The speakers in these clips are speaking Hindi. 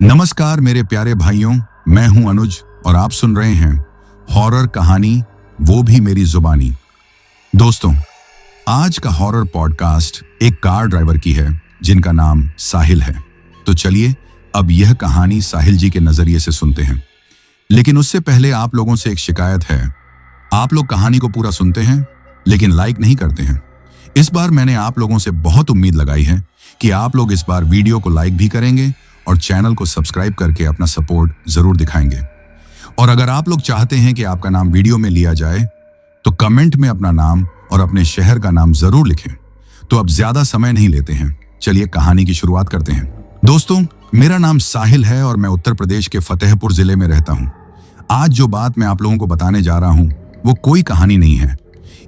नमस्कार मेरे प्यारे भाइयों, मैं हूं अनुज और आप सुन रहे हैं हॉरर कहानी, वो भी मेरी जुबानी। दोस्तों, आज का हॉरर पॉडकास्ट एक कार ड्राइवर की है जिनका नाम साहिल है। तो चलिए अब यह कहानी साहिल जी के नजरिए से सुनते हैं। लेकिन उससे पहले आप लोगों से एक शिकायत है। आप लोग कहानी को पूरा सुनते हैं लेकिन लाइक नहीं करते हैं। इस बार मैंने आप लोगों से बहुत उम्मीद लगाई है कि आप लोग इस बार वीडियो को लाइक भी करेंगे और चैनल को सब्सक्राइब करके अपना सपोर्ट जरूर दिखाएंगे। और अगर आप लोग चाहते हैं कि आपका नाम वीडियो में लिया जाए तो कमेंट में अपना नाम और अपने शहर का नाम जरूर लिखें। तो अब ज्यादा समय नहीं लेते हैं, चलिए कहानी की शुरुआत करते हैं। दोस्तों, मेरा नाम साहिल है और मैं उत्तर प्रदेश के फतेहपुर जिले में रहता हूं। आज जो बात मैं आप लोगों को बताने जा रहा हूं वो कोई कहानी नहीं है।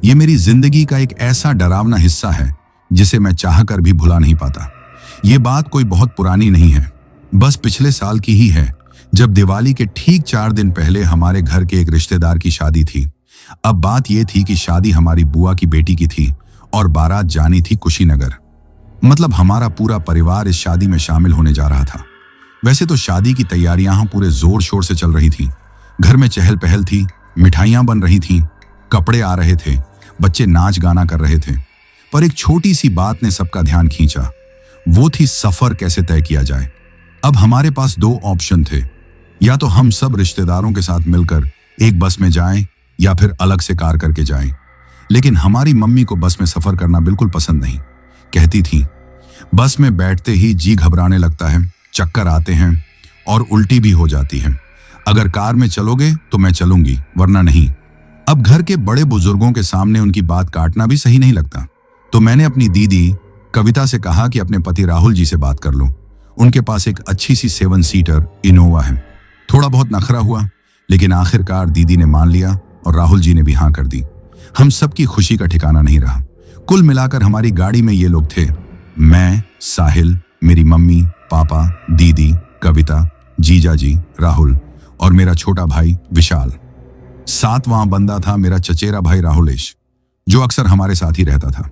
ये मेरी जिंदगी का एक ऐसा डरावना हिस्सा है जिसे मैं चाहकर भी भुला नहीं पाता। ये बात कोई बहुत पुरानी नहीं है, बस पिछले साल की ही है, जब दिवाली के ठीक 4 दिन पहले हमारे घर के एक रिश्तेदार की शादी थी। अब बात यह थी कि शादी हमारी बुआ की बेटी की थी और बारात जानी थी कुशीनगर। मतलब हमारा पूरा परिवार इस शादी में शामिल होने जा रहा था। वैसे तो शादी की तैयारियां पूरे जोर शोर से चल रही थी। घर में चहल पहल थी, मिठाइयां बन रही थीं, कपड़े आ रहे थे, बच्चे नाच गाना कर रहे थे। पर एक छोटी सी बात ने सबका ध्यान खींचा। वो थी सफर कैसे तय किया जाए। अब हमारे पास 2 ऑप्शन थे, या तो हम सब रिश्तेदारों के साथ मिलकर एक बस में जाएं या फिर अलग से कार करके जाएं। लेकिन हमारी मम्मी को बस में सफर करना बिल्कुल पसंद नहीं। कहती थी बस में बैठते ही जी घबराने लगता है, चक्कर आते हैं और उल्टी भी हो जाती है। अगर कार में चलोगे तो मैं चलूंगी, वरना नहीं। अब घर के बड़े बुजुर्गों के सामने उनकी बात काटना भी सही नहीं लगता। तो मैंने अपनी दीदी कविता से कहा कि अपने पति राहुल जी से बात कर लो। उनके पास एक अच्छी सी 7 सीटर इनोवा है। थोड़ा बहुत नखरा हुआ, लेकिन आखिरकार दीदी ने मान लिया और राहुल जी ने भी हाँ कर दी। हम सबकी खुशी का ठिकाना नहीं रहा। कुल मिलाकर हमारी गाड़ी में ये लोग थे, मैं, साहिल, मेरी मम्मी, पापा, दीदी, कविता, जीजा जी, राहुल और मेरा छोटा भाई विशाल। साथ वहां बंदा था मेरा चचेरा भाई राहुलेश, जो अक्सर हमारे साथ ही रहता था।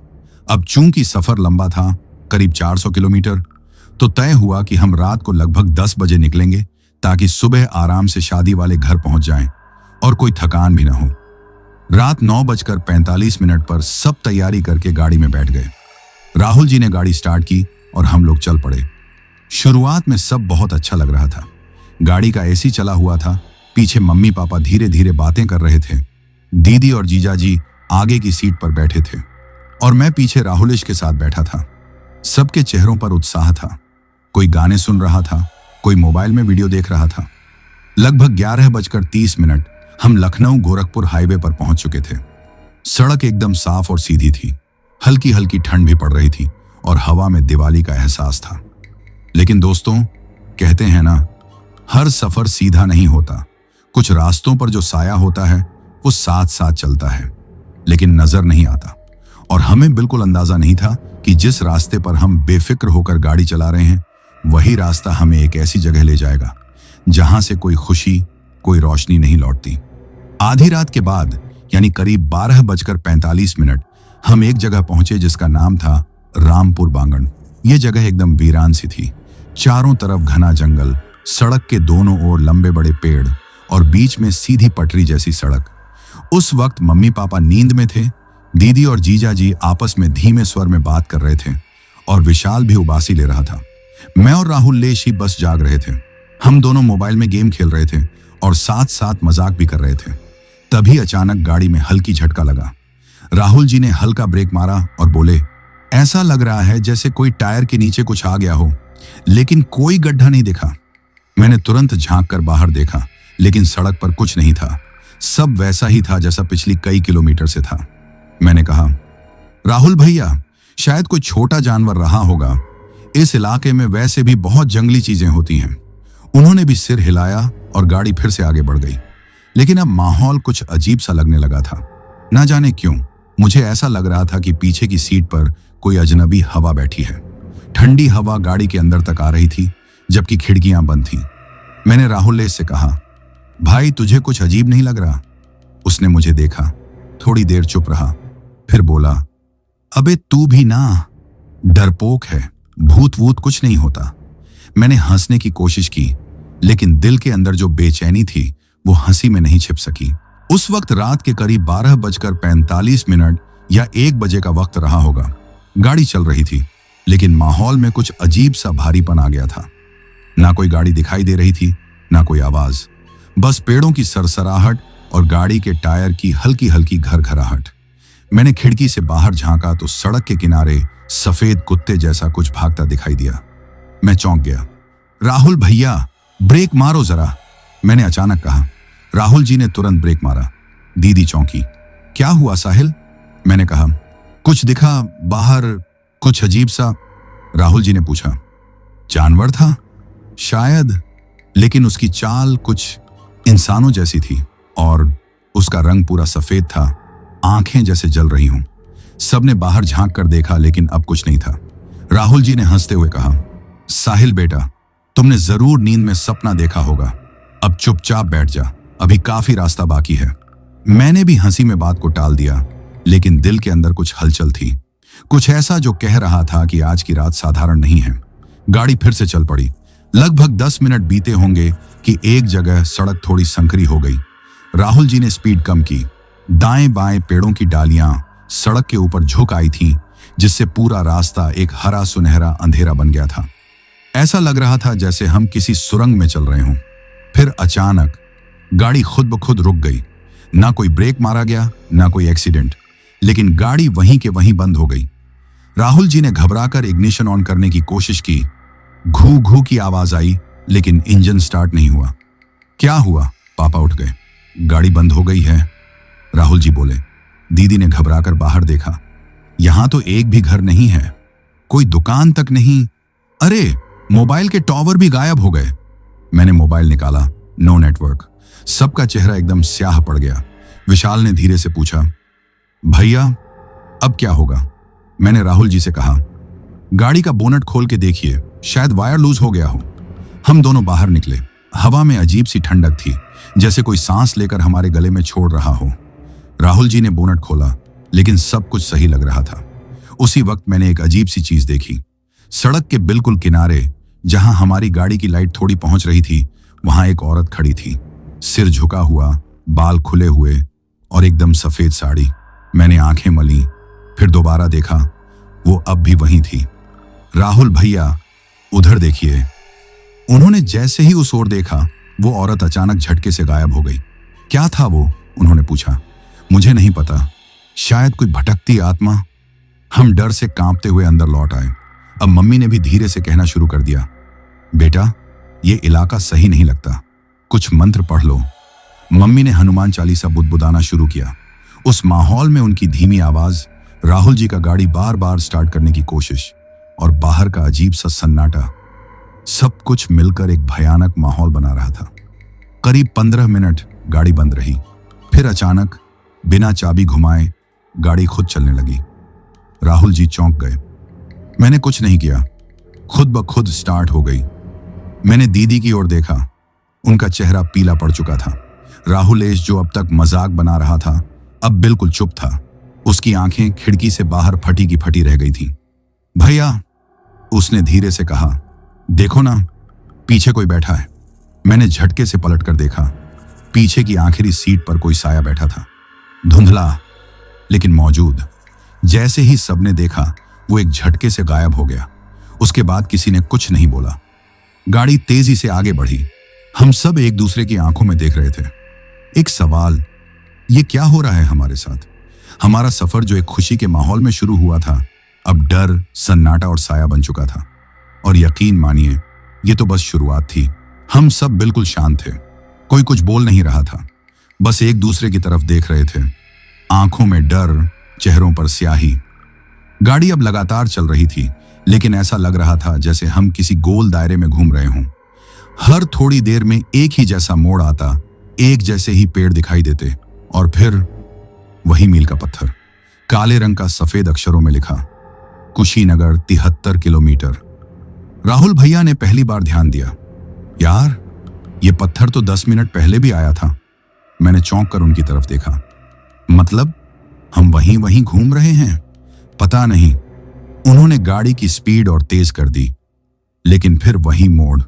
अब चूंकि सफर लंबा था, करीब 400 किलोमीटर, तो तय हुआ कि हम रात को लगभग 10 बजे निकलेंगे ताकि सुबह आराम से शादी वाले घर पहुंच जाएं और कोई थकान भी ना हो। रात 9:45 पर सब तैयारी करके गाड़ी में बैठ गए। राहुल जी ने गाड़ी स्टार्ट की और हम लोग चल पड़े। शुरुआत में सब बहुत अच्छा लग रहा था। गाड़ी का एसी चला हुआ था, पीछे मम्मी पापा धीरे धीरे बातें कर रहे थे। दीदी और जीजा जी आगे की सीट पर बैठे थे और मैं पीछे राहुलेश के साथ बैठा था। सबके चेहरों पर उत्साह था। कोई गाने सुन रहा था, कोई मोबाइल में वीडियो देख रहा था। लगभग 11:30 हम लखनऊ गोरखपुर हाईवे पर पहुंच चुके थे। सड़क एकदम साफ और सीधी थी। हल्की हल्की ठंड भी पड़ रही थी और हवा में दिवाली का एहसास था। लेकिन दोस्तों, कहते हैं ना, हर सफर सीधा नहीं होता। कुछ रास्तों पर जो साया होता है वो साथ साथ चलता है, लेकिन नजर नहीं आता। और हमें बिल्कुल अंदाजा नहीं था कि जिस रास्ते पर हम बेफिक्र होकर गाड़ी चला रहे हैं वही रास्ता हमें एक ऐसी जगह ले जाएगा जहां से कोई खुशी, कोई रोशनी नहीं लौटती। आधी रात के बाद यानी करीब 12:45 हम एक जगह पहुंचे जिसका नाम था रामपुर बांगण। यह जगह एकदम वीरान सी थी। चारों तरफ घना जंगल, सड़क के दोनों ओर लंबे बड़े पेड़ और बीच में सीधी पटरी जैसी सड़क। उस वक्त मम्मी पापा नींद में थे। दीदी और जीजा जी आपस में धीमे स्वर में बात कर रहे थे और विशाल भी उबासी ले रहा था। मैं और राहुल लेश ही बस जाग रहे थे। हम दोनों मोबाइल में गेम खेल रहे थे और साथ साथ मजाक भी कर रहे थे। तभी अचानक गाड़ी में हल्की झटका लगा। राहुल जी ने हल्का ब्रेक मारा और बोले, ऐसा लग रहा है जैसे कोई टायर के नीचे कुछ आ गया हो, लेकिन कोई गड्ढा नहीं दिखा। मैंने तुरंत झांक कर बाहर देखा, लेकिन सड़क पर कुछ नहीं था। सब वैसा ही था जैसा पिछली कई किलोमीटर से था। मैंने कहा, राहुल भैया, शायद कोई छोटा जानवर रहा होगा। इस इलाके में वैसे भी बहुत जंगली चीजें होती हैं। उन्होंने भी सिर हिलाया और गाड़ी फिर से आगे बढ़ गई। लेकिन अब माहौल कुछ अजीब सा लगने लगा था। ना जाने क्यों मुझे ऐसा लग रहा था कि पीछे की सीट पर कोई अजनबी हवा बैठी है। ठंडी हवा गाड़ी के अंदर तक आ रही थी, जबकि खिड़कियां बंद थीं। मैंने राहुल से कहा, भाई तुझे कुछ अजीब नहीं लग रहा? उसने मुझे देखा, थोड़ी देर चुप रहा, फिर बोला, अबे तू भी ना डरपोक है, भूत वूत कुछ नहीं होता। मैंने हंसने की कोशिश की, लेकिन दिल के अंदर जो बेचैनी थी वो हंसी में नहीं छिप सकी। उस वक्त रात के करीब 12:45 या 1 बजे का वक्त रहा होगा। गाड़ी चल रही थी, लेकिन माहौल में कुछ अजीब सा भारीपन आ गया था। ना कोई गाड़ी दिखाई दे रही थी, ना कोई आवाज, बस पेड़ों की सरसराहट और गाड़ी के टायर की हल्की हल्की घरघराहट। मैंने खिड़की से बाहर झांका तो सड़क के किनारे सफेद कुत्ते जैसा कुछ भागता दिखाई दिया। मैं चौंक गया। राहुल भैया, ब्रेक मारो जरा, मैंने अचानक कहा। राहुल जी ने तुरंत ब्रेक मारा। दीदी चौंकी। क्या हुआ साहिल? मैंने कहा। कुछ दिखा बाहर, कुछ अजीब सा, राहुल जी ने पूछा। जानवर था शायद, लेकिन उसकी चाल कुछ इंसानों जैसी थी और उसका रंग पूरा सफेद था, आंखें जैसे जल रही हों। सबने बाहर झांक कर देखा, लेकिन अब कुछ नहीं था। राहुल जी ने हंसते हुए कहा, साहिल बेटा, तुमने जरूर नींद में सपना देखा होगा। अब चुपचाप बैठ जा, अभी काफी रास्ता बाकी है। मैंने भी हंसी में बात को टाल दिया, लेकिन दिल के अंदर कुछ हलचल थी, कुछ ऐसा जो कह रहा था कि आज की रात साधारण नहीं है। गाड़ी फिर से चल पड़ी। लगभग 10 मिनट बीते होंगे कि एक जगह सड़क थोड़ी संकरी हो गई। राहुल जी ने स्पीड कम की। दाएं बाएं पेड़ों की डालियां सड़क के ऊपर झुक आई थीं, जिससे पूरा रास्ता एक हरा सुनहरा अंधेरा बन गया था। ऐसा लग रहा था जैसे हम किसी सुरंग में चल रहे हों। फिर अचानक गाड़ी खुद ब खुद रुक गई। ना कोई ब्रेक मारा गया, ना कोई एक्सीडेंट, लेकिन गाड़ी वहीं के वहीं बंद हो गई। राहुल जी ने घबराकर इग्निशन ऑन करने की कोशिश की। घू घू की आवाज आई, लेकिन इंजन स्टार्ट नहीं हुआ। क्या हुआ? पापा उठ गए। गाड़ी बंद हो गई है, राहुल जी बोले। दीदी ने घबराकर बाहर देखा। यहां तो एक भी घर नहीं है, कोई दुकान तक नहीं। अरे, मोबाइल के टॉवर भी गायब हो गए। मैंने मोबाइल निकाला, नो नेटवर्क। सबका चेहरा एकदम स्याह पड़ गया। विशाल ने धीरे से पूछा, भैया अब क्या होगा? मैंने राहुल जी से कहा, गाड़ी का बोनट खोल के देखिए, शायद वायर लूज हो गया हो। हम दोनों बाहर निकले। हवा में अजीब सी ठंडक थी, जैसे कोई सांस लेकर हमारे गले में छोड़ रहा हो। राहुल जी ने बोनट खोला, लेकिन सब कुछ सही लग रहा था। उसी वक्त मैंने एक अजीब सी चीज देखी। सड़क के बिल्कुल किनारे, जहां हमारी गाड़ी की लाइट थोड़ी पहुंच रही थी, वहां एक औरत खड़ी थी, सिर झुका हुआ, बाल खुले हुए और एकदम सफेद साड़ी। मैंने आंखें मली, फिर दोबारा देखा, वो अब भी वहीं थी। राहुल भैया, उधर देखिए। उन्होंने जैसे ही उस ओर देखा, वो औरत अचानक झटके से गायब हो गई। क्या था वो? उन्होंने पूछा। मुझे नहीं पता, शायद कोई भटकती आत्मा। हम डर से कांपते हुए अंदर लौट आए। अब मम्मी ने भी धीरे से कहना शुरू कर दिया, बेटा ये इलाका सही नहीं लगता, कुछ मंत्र पढ़ लो। मम्मी ने हनुमान चालीसा बुदबुदाना शुरू किया। उस माहौल में उनकी धीमी आवाज, राहुल जी का गाड़ी बार बार स्टार्ट करने की कोशिश और बाहर का अजीब सा सन्नाटा, सब कुछ मिलकर एक भयानक माहौल बना रहा था। करीब 15 मिनट गाड़ी बंद रही। फिर अचानक बिना चाबी घुमाए गाड़ी खुद चलने लगी। राहुल जी चौंक गए। मैंने कुछ नहीं किया, खुद ब खुद स्टार्ट हो गई। मैंने दीदी की ओर देखा, उनका चेहरा पीला पड़ चुका था। राहुलेश, जो अब तक मजाक बना रहा था, अब बिल्कुल चुप था। उसकी आंखें खिड़की से बाहर फटी की फटी रह गई थी। भैया, उसने धीरे से कहा, देखो ना, पीछे कोई बैठा है। मैंने झटके से पलटकर देखा। पीछे की आखिरी सीट पर कोई साया बैठा था, धुंधला लेकिन मौजूद। जैसे ही सबने देखा, वो एक झटके से गायब हो गया। उसके बाद किसी ने कुछ नहीं बोला। गाड़ी तेजी से आगे बढ़ी। हम सब एक दूसरे की आंखों में देख रहे थे। एक सवाल, ये क्या हो रहा है हमारे साथ? हमारा सफर जो एक खुशी के माहौल में शुरू हुआ था, अब डर, सन्नाटा और साया बन चुका था। और यकीन मानिए, ये तो बस शुरुआत थी। हम सब बिल्कुल शांत थे, कोई कुछ बोल नहीं रहा था, बस एक दूसरे की तरफ देख रहे थे। आंखों में डर, चेहरों पर स्याही। गाड़ी अब लगातार चल रही थी, लेकिन ऐसा लग रहा था जैसे हम किसी गोल दायरे में घूम रहे हों। हर थोड़ी देर में एक ही जैसा मोड़ आता, एक जैसे ही पेड़ दिखाई देते, और फिर वही मील का पत्थर, काले रंग का सफेद अक्षरों में लिखा, कुशीनगर 73 किलोमीटर। राहुल भैया ने पहली बार ध्यान दिया। यार, ये पत्थर तो 10 मिनट पहले भी आया था। मैंने चौंक कर उनकी तरफ देखा। मतलब हम वहीं वहीं घूम रहे हैं? पता नहीं। उन्होंने गाड़ी की स्पीड और तेज कर दी। लेकिन फिर वही मोड़,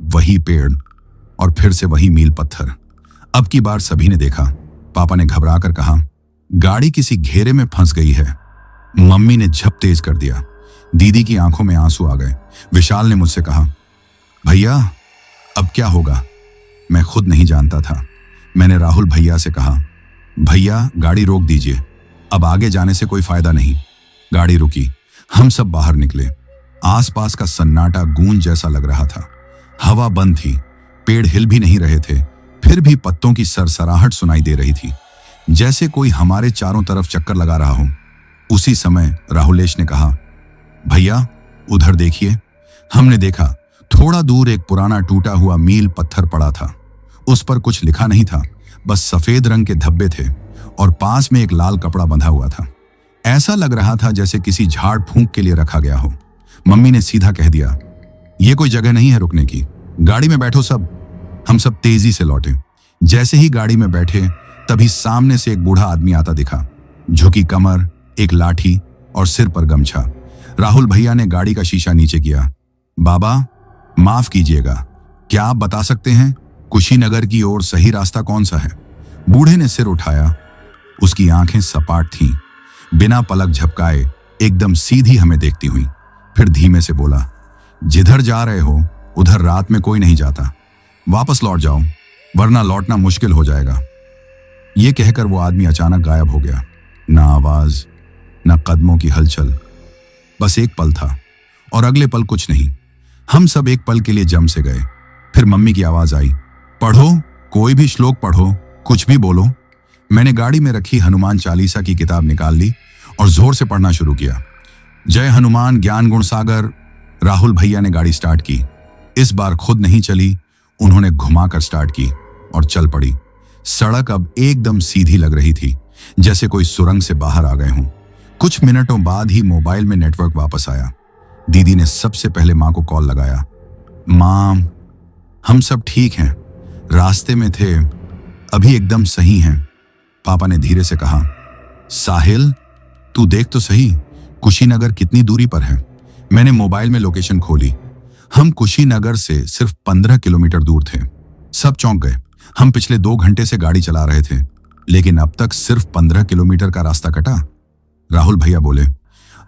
वही पेड़ और फिर से वही मील पत्थर। अब की बार सभी ने देखा। पापा ने घबरा कर कहा, गाड़ी किसी घेरे में फंस गई है। मम्मी ने झप तेज कर दिया। दीदी की आंखों में आंसू आ गए। विशाल ने मुझसे कहा, भैया अब क्या होगा? मैं खुद नहीं जानता था। मैंने राहुल भैया से कहा, भैया गाड़ी रोक दीजिए, अब आगे जाने से कोई फायदा नहीं। गाड़ी रुकी। हम सब बाहर निकले। आसपास का सन्नाटा गूंज जैसा लग रहा था। हवा बंद थी, पेड़ हिल भी नहीं रहे थे, फिर भी पत्तों की सरसराहट सुनाई दे रही थी, जैसे कोई हमारे चारों तरफ चक्कर लगा रहा हो। उसी समय राहुलेश ने कहा, भैया उधर देखिए। हमने देखा, थोड़ा दूर एक पुराना टूटा हुआ मील पत्थर पड़ा था। उस पर कुछ लिखा नहीं था, बस सफेद रंग के धब्बे थे और पास में एक लाल कपड़ा बंधा हुआ था। ऐसा लग रहा था जैसे किसी झाड़ फूंक के लिए रखा गया हो। मम्मी ने सीधा कह दिया, यह कोई जगह नहीं है रुकने की, गाड़ी में बैठो सब। हम सब तेजी से लौटे। जैसे ही गाड़ी में बैठे तभी सामने से एक बूढ़ा आदमी आता दिखा। झुकी कमर, एक लाठी और सिर पर गमछा। राहुल भैया ने गाड़ी का शीशा नीचे किया। बाबा माफ कीजिएगा, क्या आप बता सकते हैं कुशीनगर की ओर सही रास्ता कौन सा है? बूढ़े ने सिर उठाया। उसकी आंखें सपाट थीं, बिना पलक झपकाए एकदम सीधी हमें देखती हुई। फिर धीमे से बोला, जिधर जा रहे हो उधर रात में कोई नहीं जाता, वापस लौट जाओ वरना लौटना मुश्किल हो जाएगा। यह कहकर वो आदमी अचानक गायब हो गया। ना आवाज, ना कदमों की हलचल, बस एक पल था और अगले पल कुछ नहीं। हम सब एक पल के लिए जम से गए। फिर मम्मी की आवाज आई, पढ़ो, कोई भी श्लोक पढ़ो, कुछ भी बोलो। मैंने गाड़ी में रखी हनुमान चालीसा की किताब निकाल ली और जोर से पढ़ना शुरू किया। जय हनुमान ज्ञान गुण सागर। राहुल भैया ने गाड़ी स्टार्ट की। इस बार खुद नहीं चली, उन्होंने घुमाकर स्टार्ट की और चल पड़ी। सड़क अब एकदम सीधी लग रही थी, जैसे कोई सुरंग से बाहर आ गए हों। कुछ मिनटों बाद ही मोबाइल में नेटवर्क वापस आया। दीदी ने सबसे पहले मां को कॉल लगाया। मां, हम सब ठीक हैं, रास्ते में थे, अभी एकदम सही हैं। पापा ने धीरे से कहा, साहिल तू देख तो सही, कुशीनगर कितनी दूरी पर है। मैंने मोबाइल में लोकेशन खोली। हम कुशीनगर से सिर्फ 15 किलोमीटर दूर थे। सब चौंक गए। हम पिछले 2 घंटे से गाड़ी चला रहे थे, लेकिन अब तक सिर्फ 15 किलोमीटर का रास्ता कटा। राहुल भैया बोले,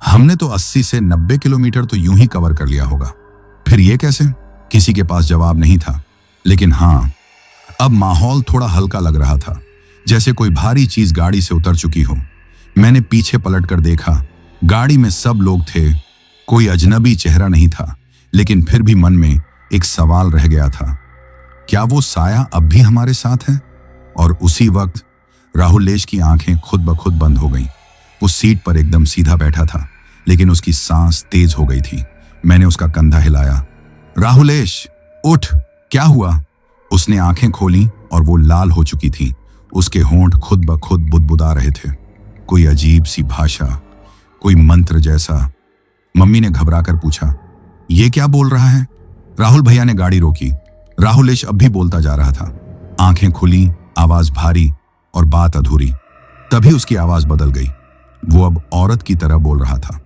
हमने तो 80 से 90 किलोमीटर तो यूं ही कवर कर लिया होगा। फिर ये कैसे? किसी के पास जवाब नहीं था, लेकिन हाँ, अब माहौल थोड़ा हल्का लग रहा था, जैसे कोई भारी चीज गाड़ी से उतर चुकी हो। मैंने पीछे पलटकर देखा, गाड़ी में सब लोग थे, कोई अजनबी चेहरा नहीं था, लेकिन फिर भी मन में एक सवाल रह गया था, क्या वो साया अब भी हमारे साथ है? और उसी वक्त राहुलेश की आंखें खुद ब खुद बंद हो गईं। वो सीट पर एकदम सीधा बैठा था, लेकिन उसकी सांस तेज हो गई थी। मैंने उसका कंधा हिलाया। राहुलेश उठ, क्या हुआ? उसने आंखें खोली और वो लाल हो चुकी थी। उसके होंठ खुद ब खुद बुदबुदा रहे थे, कोई अजीब सी भाषा, कोई मंत्र जैसा। मम्मी ने घबराकर पूछा, ये क्या बोल रहा है? राहुल भैया ने गाड़ी रोकी। राहुलेश अब भी बोलता जा रहा था, आंखें खुली, आवाज भारी और बात अधूरी। तभी उसकी आवाज बदल गई। वो अब औरत की तरह बोल रहा था,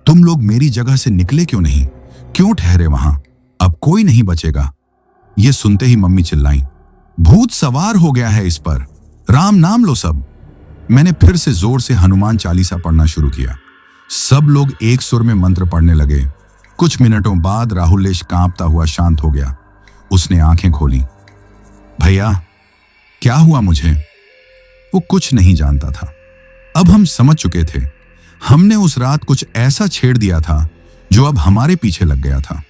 तुम लोग मेरी जगह से निकले क्यों नहीं? क्यों ठहरे वहां? अब कोई नहीं बचेगा। ये सुनते ही मम्मी चिल्लाई, भूत सवार हो गया है इस पर, राम नाम लो सब। मैंने फिर से जोर से हनुमान चालीसा पढ़ना शुरू किया। सब लोग एक सुर में मंत्र पढ़ने लगे। कुछ मिनटों बाद राहुलेश कांपता हुआ शांत हो गया। उसने आंखें खोली। भैया क्या हुआ मुझे? वो कुछ नहीं जानता था। अब हम समझ चुके थे, हमने उस रात कुछ ऐसा छेड़ दिया था जो अब हमारे पीछे लग गया था,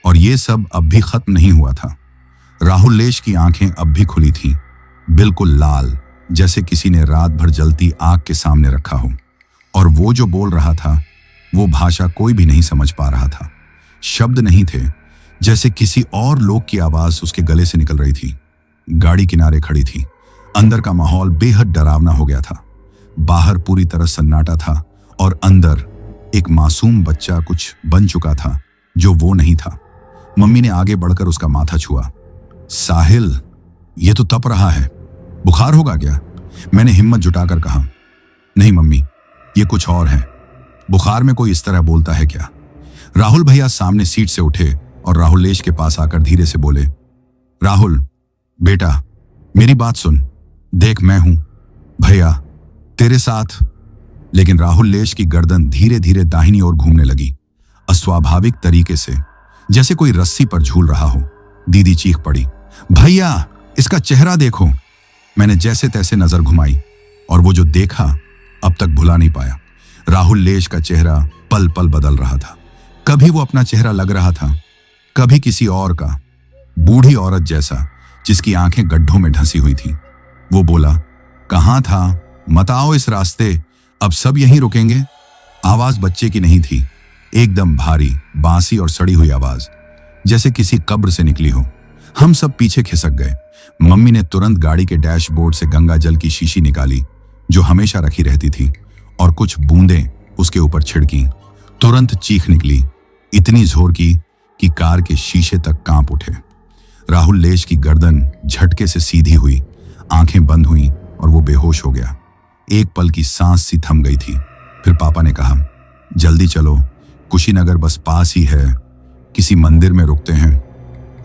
और ये सब अब भी खत्म नहीं हुआ था। राहुलेश की आंखें अब भी खुली थीं, बिल्कुल लाल, जैसे किसी ने रात भर जलती आग के सामने रखा हो। और वो जो बोल रहा था, वो भाषा कोई भी नहीं समझ पा रहा था। शब्द नहीं थे, जैसे किसी और लोग की आवाज उसके गले से निकल रही थी। गाड़ी किनारे खड़ी थी। अंदर का माहौल बेहद डरावना हो गया था। बाहर पूरी तरह सन्नाटा था और अंदर एक मासूम बच्चा कुछ बन चुका था जो वो नहीं था। मम्मी ने आगे बढ़कर उसका माथा छुआ। साहिल, ये तो तप रहा है, बुखार होगा क्या? मैंने हिम्मत जुटाकर कहा। नहीं मम्मी, ये कुछ और है। बुखार में कोई इस तरह बोलता है क्या? राहुल भैया सामने सीट से उठे और राहुलेश के पास आकर धीरे से बोले, राहुल बेटा, मेरी बात सुन। देख, मैं हूं भैया तेरे साथ। लेकिन राहुलेश की गर्दन धीरे धीरे दाहिनी ओर घूमने लगी, अस्वाभाविक तरीके से, जैसे कोई रस्सी पर झूल रहा हो। दीदी चीख पड़ी, भैया इसका चेहरा देखो। मैंने जैसे तैसे नजर घुमाई और वो जो देखा अब तक भुला नहीं पाया। राहुलेश का चेहरा पल पल बदल रहा था। कभी वो अपना चेहरा लग रहा था, कभी किसी और का, बूढ़ी औरत जैसा जिसकी आंखें गड्ढों में ढंसी हुई थी। वो बोला, कहां था, मत आओ इस रास्ते, अब सब यहीं रुकेंगे। आवाज बच्चे की नहीं थी, एकदम भारी, बांसी और सड़ी हुई आवाज, जैसे किसी कब्र से निकली हो। हम सब पीछे खिसक गए। मम्मी ने तुरंत गाड़ी के डैशबोर्ड से गंगा जल की शीशी निकाली जो हमेशा रखी रहती थी, और कुछ बूंदें उसके ऊपर छिड़की। तुरंत चीख निकली, इतनी जोर की कि कार के शीशे तक कांप उठे। राहुलेश की गर्दन झटके से सीधी हुई, आंखें बंद हुई और वो बेहोश हो गया। एक पल की सांस सी थम गई थी। फिर पापा ने कहा, जल्दी चलो, कुशीनगर बस पास ही है, किसी मंदिर में रुकते हैं।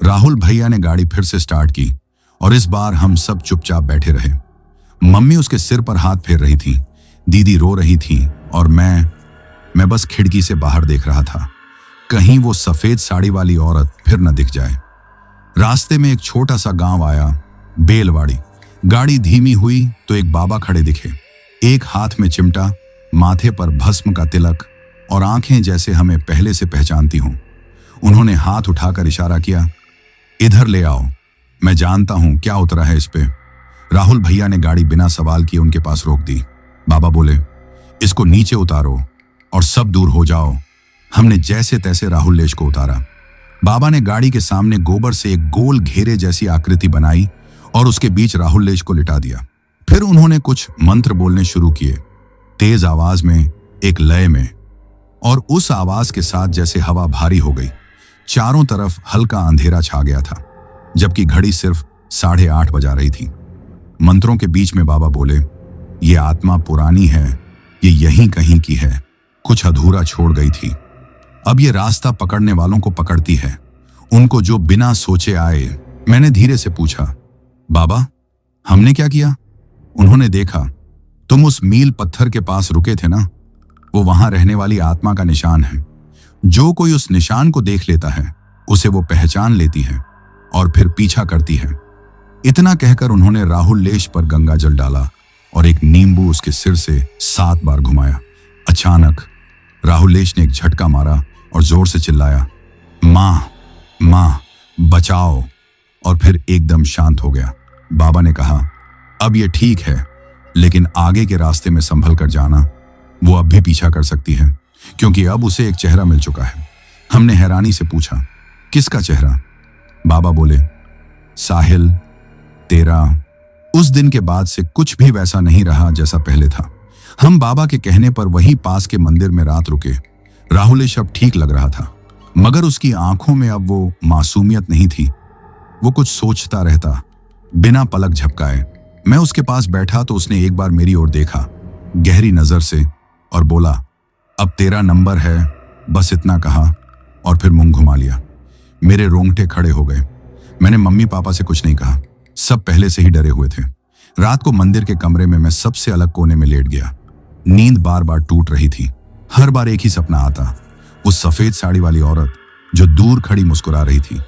राहुल भैया ने गाड़ी फिर से स्टार्ट की और इस बार हम सब चुपचाप बैठे रहे। मम्मी उसके सिर पर हाथ फेर रही थी, दीदी रो रही थी और मैं बस खिड़की से बाहर देख रहा था, कहीं वो सफेद साड़ी वाली औरत फिर न दिख जाए। रास्ते में एक छोटा सा गांव आया, बेलवाड़ी। गाड़ी धीमी हुई तो एक बाबा खड़े दिखे, एक हाथ में चिमटा, माथे पर भस्म का तिलक और आंखें जैसे हमें पहले से पहचानती हों। उन्होंने हाथ उठाकर इशारा किया, इधर ले आओ, मैं जानता हूं क्या उतरा है इस पे। राहुल भैया ने गाड़ी बिना सवाल किए उनके पास रोक दी। बाबा बोले, इसको नीचे उतारो और सब दूर हो जाओ। हमने जैसे तैसे राहुलेश को उतारा। बाबा ने गाड़ी के सामने गोबर से एक गोल घेरे जैसी आकृति बनाई और उसके बीच राहुलेश को लिटा दिया। फिर उन्होंने कुछ मंत्र बोलने शुरू किए, तेज आवाज में, एक लय में, और उस आवाज के साथ जैसे हवा भारी हो गई। चारों तरफ हल्का अंधेरा छा गया था, जबकि घड़ी सिर्फ 8:30 बजा रही थी। मंत्रों के बीच में बाबा बोले, ये आत्मा पुरानी है, ये यहीं कहीं की है, कुछ अधूरा छोड़ गई थी, अब ये रास्ता पकड़ने वालों को पकड़ती है, उनको जो बिना सोचे आए। मैंने धीरे से पूछा, बाबा हमने क्या किया? उन्होंने देखा, तुम उस मील पत्थर के पास रुके थे ना, वो वहां रहने वाली आत्मा का निशान है। जो कोई उस निशान को देख लेता है उसे वो पहचान लेती है और फिर पीछा करती है। इतना कहकर उन्होंने राहुलेश पर गंगा जल डाला और एक नींबू उसके सिर से 7 बार घुमाया। अचानक राहुलेश ने एक झटका मारा और जोर से चिल्लाया, मां मां बचाओ, और फिर एकदम शांत हो गया। बाबा ने कहा, अब ये ठीक है, लेकिन आगे के रास्ते में संभल कर जाना, वो अब भी पीछा कर सकती है, क्योंकि अब उसे एक चेहरा मिल चुका है। हमने हैरानी से पूछा, किसका चेहरा? बाबा बोले, साहिल तेरा। उस दिन के बाद से कुछ भी वैसा नहीं रहा जैसा पहले था। हम बाबा के कहने पर वहीं पास के मंदिर में रात रुके। राहुलेश अब ठीक लग रहा था, मगर उसकी आंखों में अब वो मासूमियत नहीं थी। वो कुछ सोचता रहता, बिना पलक झपकाए। मैं उसके पास बैठा तो उसने एक बार मेरी ओर देखा गहरी नजर से और बोला, अब तेरा नंबर है, बस इतना कहा और फिर मुंह घुमा लिया। मेरे रोंगटे खड़े हो गए। मैंने मम्मी पापा से कुछ नहीं कहा, सब पहले से ही डरे हुए थे। रात को मंदिर के कमरे में मैं सबसे अलग कोने में लेट गया। नींद बार बार टूट रही थी। हर बार एक ही सपना आता, वो सफेद साड़ी वाली औरत जो दूर खड़ी मुस्कुरा रही थी,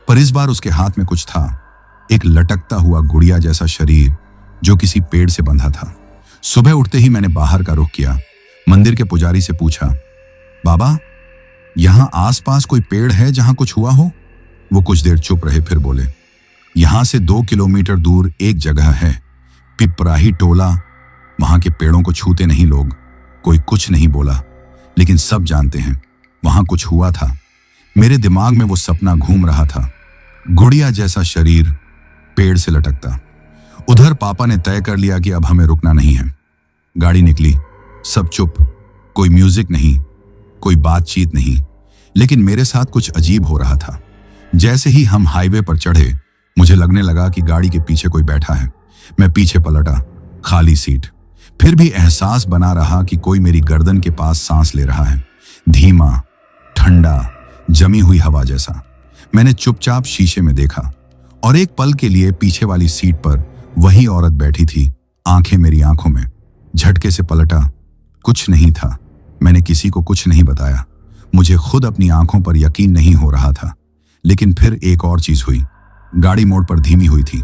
पर इस बार उसके हाथ में कुछ था, एक लटकता हुआ गुड़िया जैसा शरीर जो किसी पेड़ से बंधा था। सुबह उठते ही मैंने बाहर का रुख किया। मंदिर के पुजारी से पूछा, बाबा यहां आसपास कोई पेड़ है जहां कुछ हुआ हो? वो कुछ देर चुप रहे, फिर बोले, यहां से 2 किलोमीटर दूर एक जगह है, पिपराही टोला, वहां के पेड़ों को छूते नहीं लोग। कोई कुछ नहीं बोला, लेकिन सब जानते हैं वहां कुछ हुआ था। मेरे दिमाग में वो सपना घूम रहा था, गुड़िया जैसा शरीर पेड़ से लटकता। उधर पापा ने तय कर लिया कि अब हमें रुकना नहीं है। गाड़ी निकली, सब चुप, कोई म्यूजिक नहीं, कोई बातचीत नहीं, लेकिन मेरे साथ कुछ अजीब हो रहा था। जैसे ही हम हाईवे पर चढ़े, मुझे लगने लगा कि गाड़ी के पीछे कोई बैठा है। मैं पीछे पलटा, खाली सीट। फिर भी एहसास बना रहा कि कोई मेरी गर्दन के पास सांस ले रहा है, धीमा, ठंडा, जमी हुई हवा जैसा। मैंने चुपचाप शीशे में देखा और एक पल के लिए पीछे वाली सीट पर वही औरत बैठी थी, आंखें मेरी आंखों में। झटके से पलटा, कुछ नहीं था। मैंने किसी को कुछ नहीं बताया। मुझे खुद अपनी आंखों पर यकीन नहीं हो रहा था। लेकिन फिर एक और चीज हुई। गाड़ी मोड़ पर धीमी हुई थी।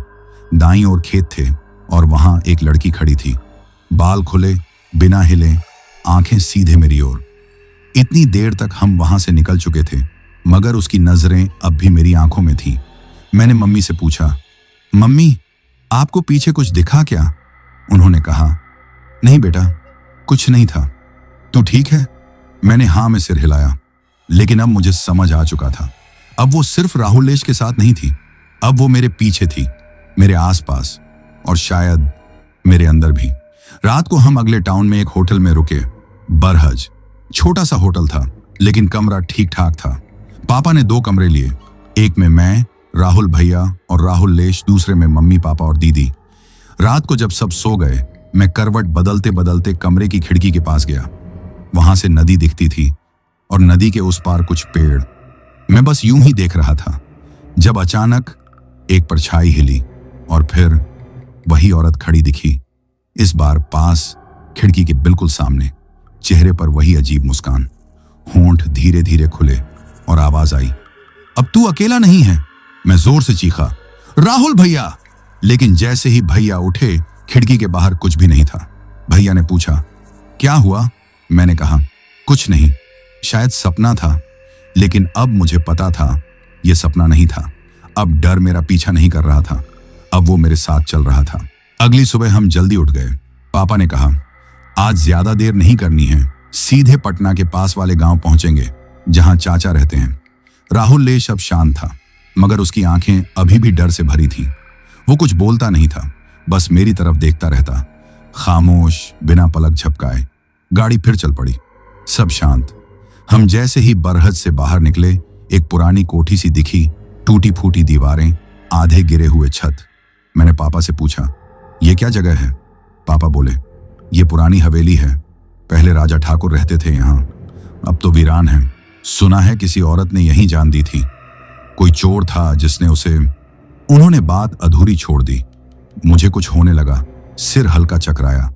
दाईं ओर खेत थे और वहां एक लड़की खड़ी थी, बाल खुले, बिना हिले, आंखें सीधे मेरी ओर। इतनी देर तक हम वहां से निकल चुके थे, मगर उसकी नजरें अब भी मेरी आंखों में थीं। मैंने मम्मी से पूछा, मम्मी आपको पीछे कुछ दिखा क्या? उन्होंने कहा, नहीं बेटा, कुछ नहीं था। तू ठीक है? मैंने हाँ में सिर हिलाया। लेकिन अब मुझे समझ आ चुका था। अब वो सिर्फ राहुलेश के साथ नहीं थी, अब वो मेरे पीछे थी, मेरे आसपास और शायद मेरे अंदर भी। रात को हम अगले टाउन में एक होटल में रुके, बरहज। छोटा सा होटल था, लेकिन कमरा ठीक ठाक था। पापा ने 2 कमरे लिए, एक में मैं, राहुल भैया और राहुलेश, दूसरे में मम्मी पापा और दीदी। रात को जब सब सो गए, मैं करवट बदलते बदलते कमरे की खिड़की के पास गया। वहां से नदी दिखती थी और नदी के उस पार कुछ पेड़। मैं बस यूं ही देख रहा था जब अचानक एक परछाई हिली और फिर वही औरत खड़ी दिखी, इस बार पास, खिड़की के बिल्कुल सामने। चेहरे पर वही अजीब मुस्कान। होंठ धीरे धीरे खुले और आवाज आई, अब तू अकेला नहीं है। मैं जोर से चीखा, राहुल भैया। लेकिन जैसे ही भैया उठे, खिड़की के बाहर कुछ भी नहीं था। भैया ने पूछा, क्या हुआ? मैंने कहा, कुछ नहीं, शायद सपना था। लेकिन अब मुझे पता था यह सपना नहीं था। अब डर मेरा पीछा नहीं कर रहा था, अब वो मेरे साथ चल रहा था। अगली सुबह हम जल्दी उठ गए। पापा ने कहा, आज ज्यादा देर नहीं करनी है, सीधे पटना के पास वाले गांव पहुंचेंगे जहां चाचा रहते हैं। राहुलेश अब शांत था, मगर उसकी आंखें अभी भी डर से भरी थीं। वो कुछ बोलता नहीं था, बस मेरी तरफ देखता रहता, खामोश, बिना पलक झपकाए। गाड़ी फिर चल पड़ी, सब शांत। हम जैसे ही बरहज से बाहर निकले, एक पुरानी कोठी सी दिखी, टूटी फूटी दीवारें, आधे गिरे हुए छत। मैंने पापा से पूछा, ये क्या जगह है? पापा बोले, ये पुरानी हवेली है, पहले राजा ठाकुर रहते थे यहाँ, अब तो वीरान है। सुना है किसी औरत ने यहीं जान दी थी, कोई चोर था जिसने उसे। उन्होंने बात अधूरी छोड़ दी। मुझे कुछ होने लगा, सिर हल्का चकराया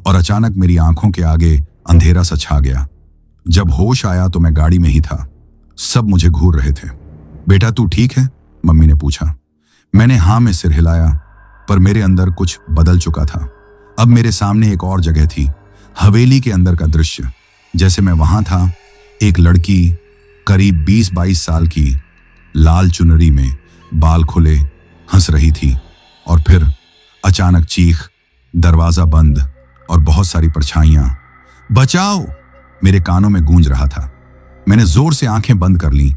और अचानक मेरी आंखों के आगे अंधेरा सा छा गया। जब होश आया तो मैं गाड़ी में ही था, सब मुझे घूर रहे थे। बेटा तू ठीक है? मम्मी ने पूछा। मैंने हाँ में सिर हिलाया, पर मेरे अंदर कुछ बदल चुका था। अब मेरे सामने एक और जगह थी, हवेली के अंदर का दृश्य। जैसे मैं वहां था, एक लड़की करीब 20-22 साल की, लाल चुनरी में, बाल खुले, हंस रही थी। और फिर अचानक चीख, दरवाजा बंद और बहुत सारी परछाइयां। बचाओ! मेरे कानों में गूंज रहा था। मैंने जोर से आंखें बंद कर लीं,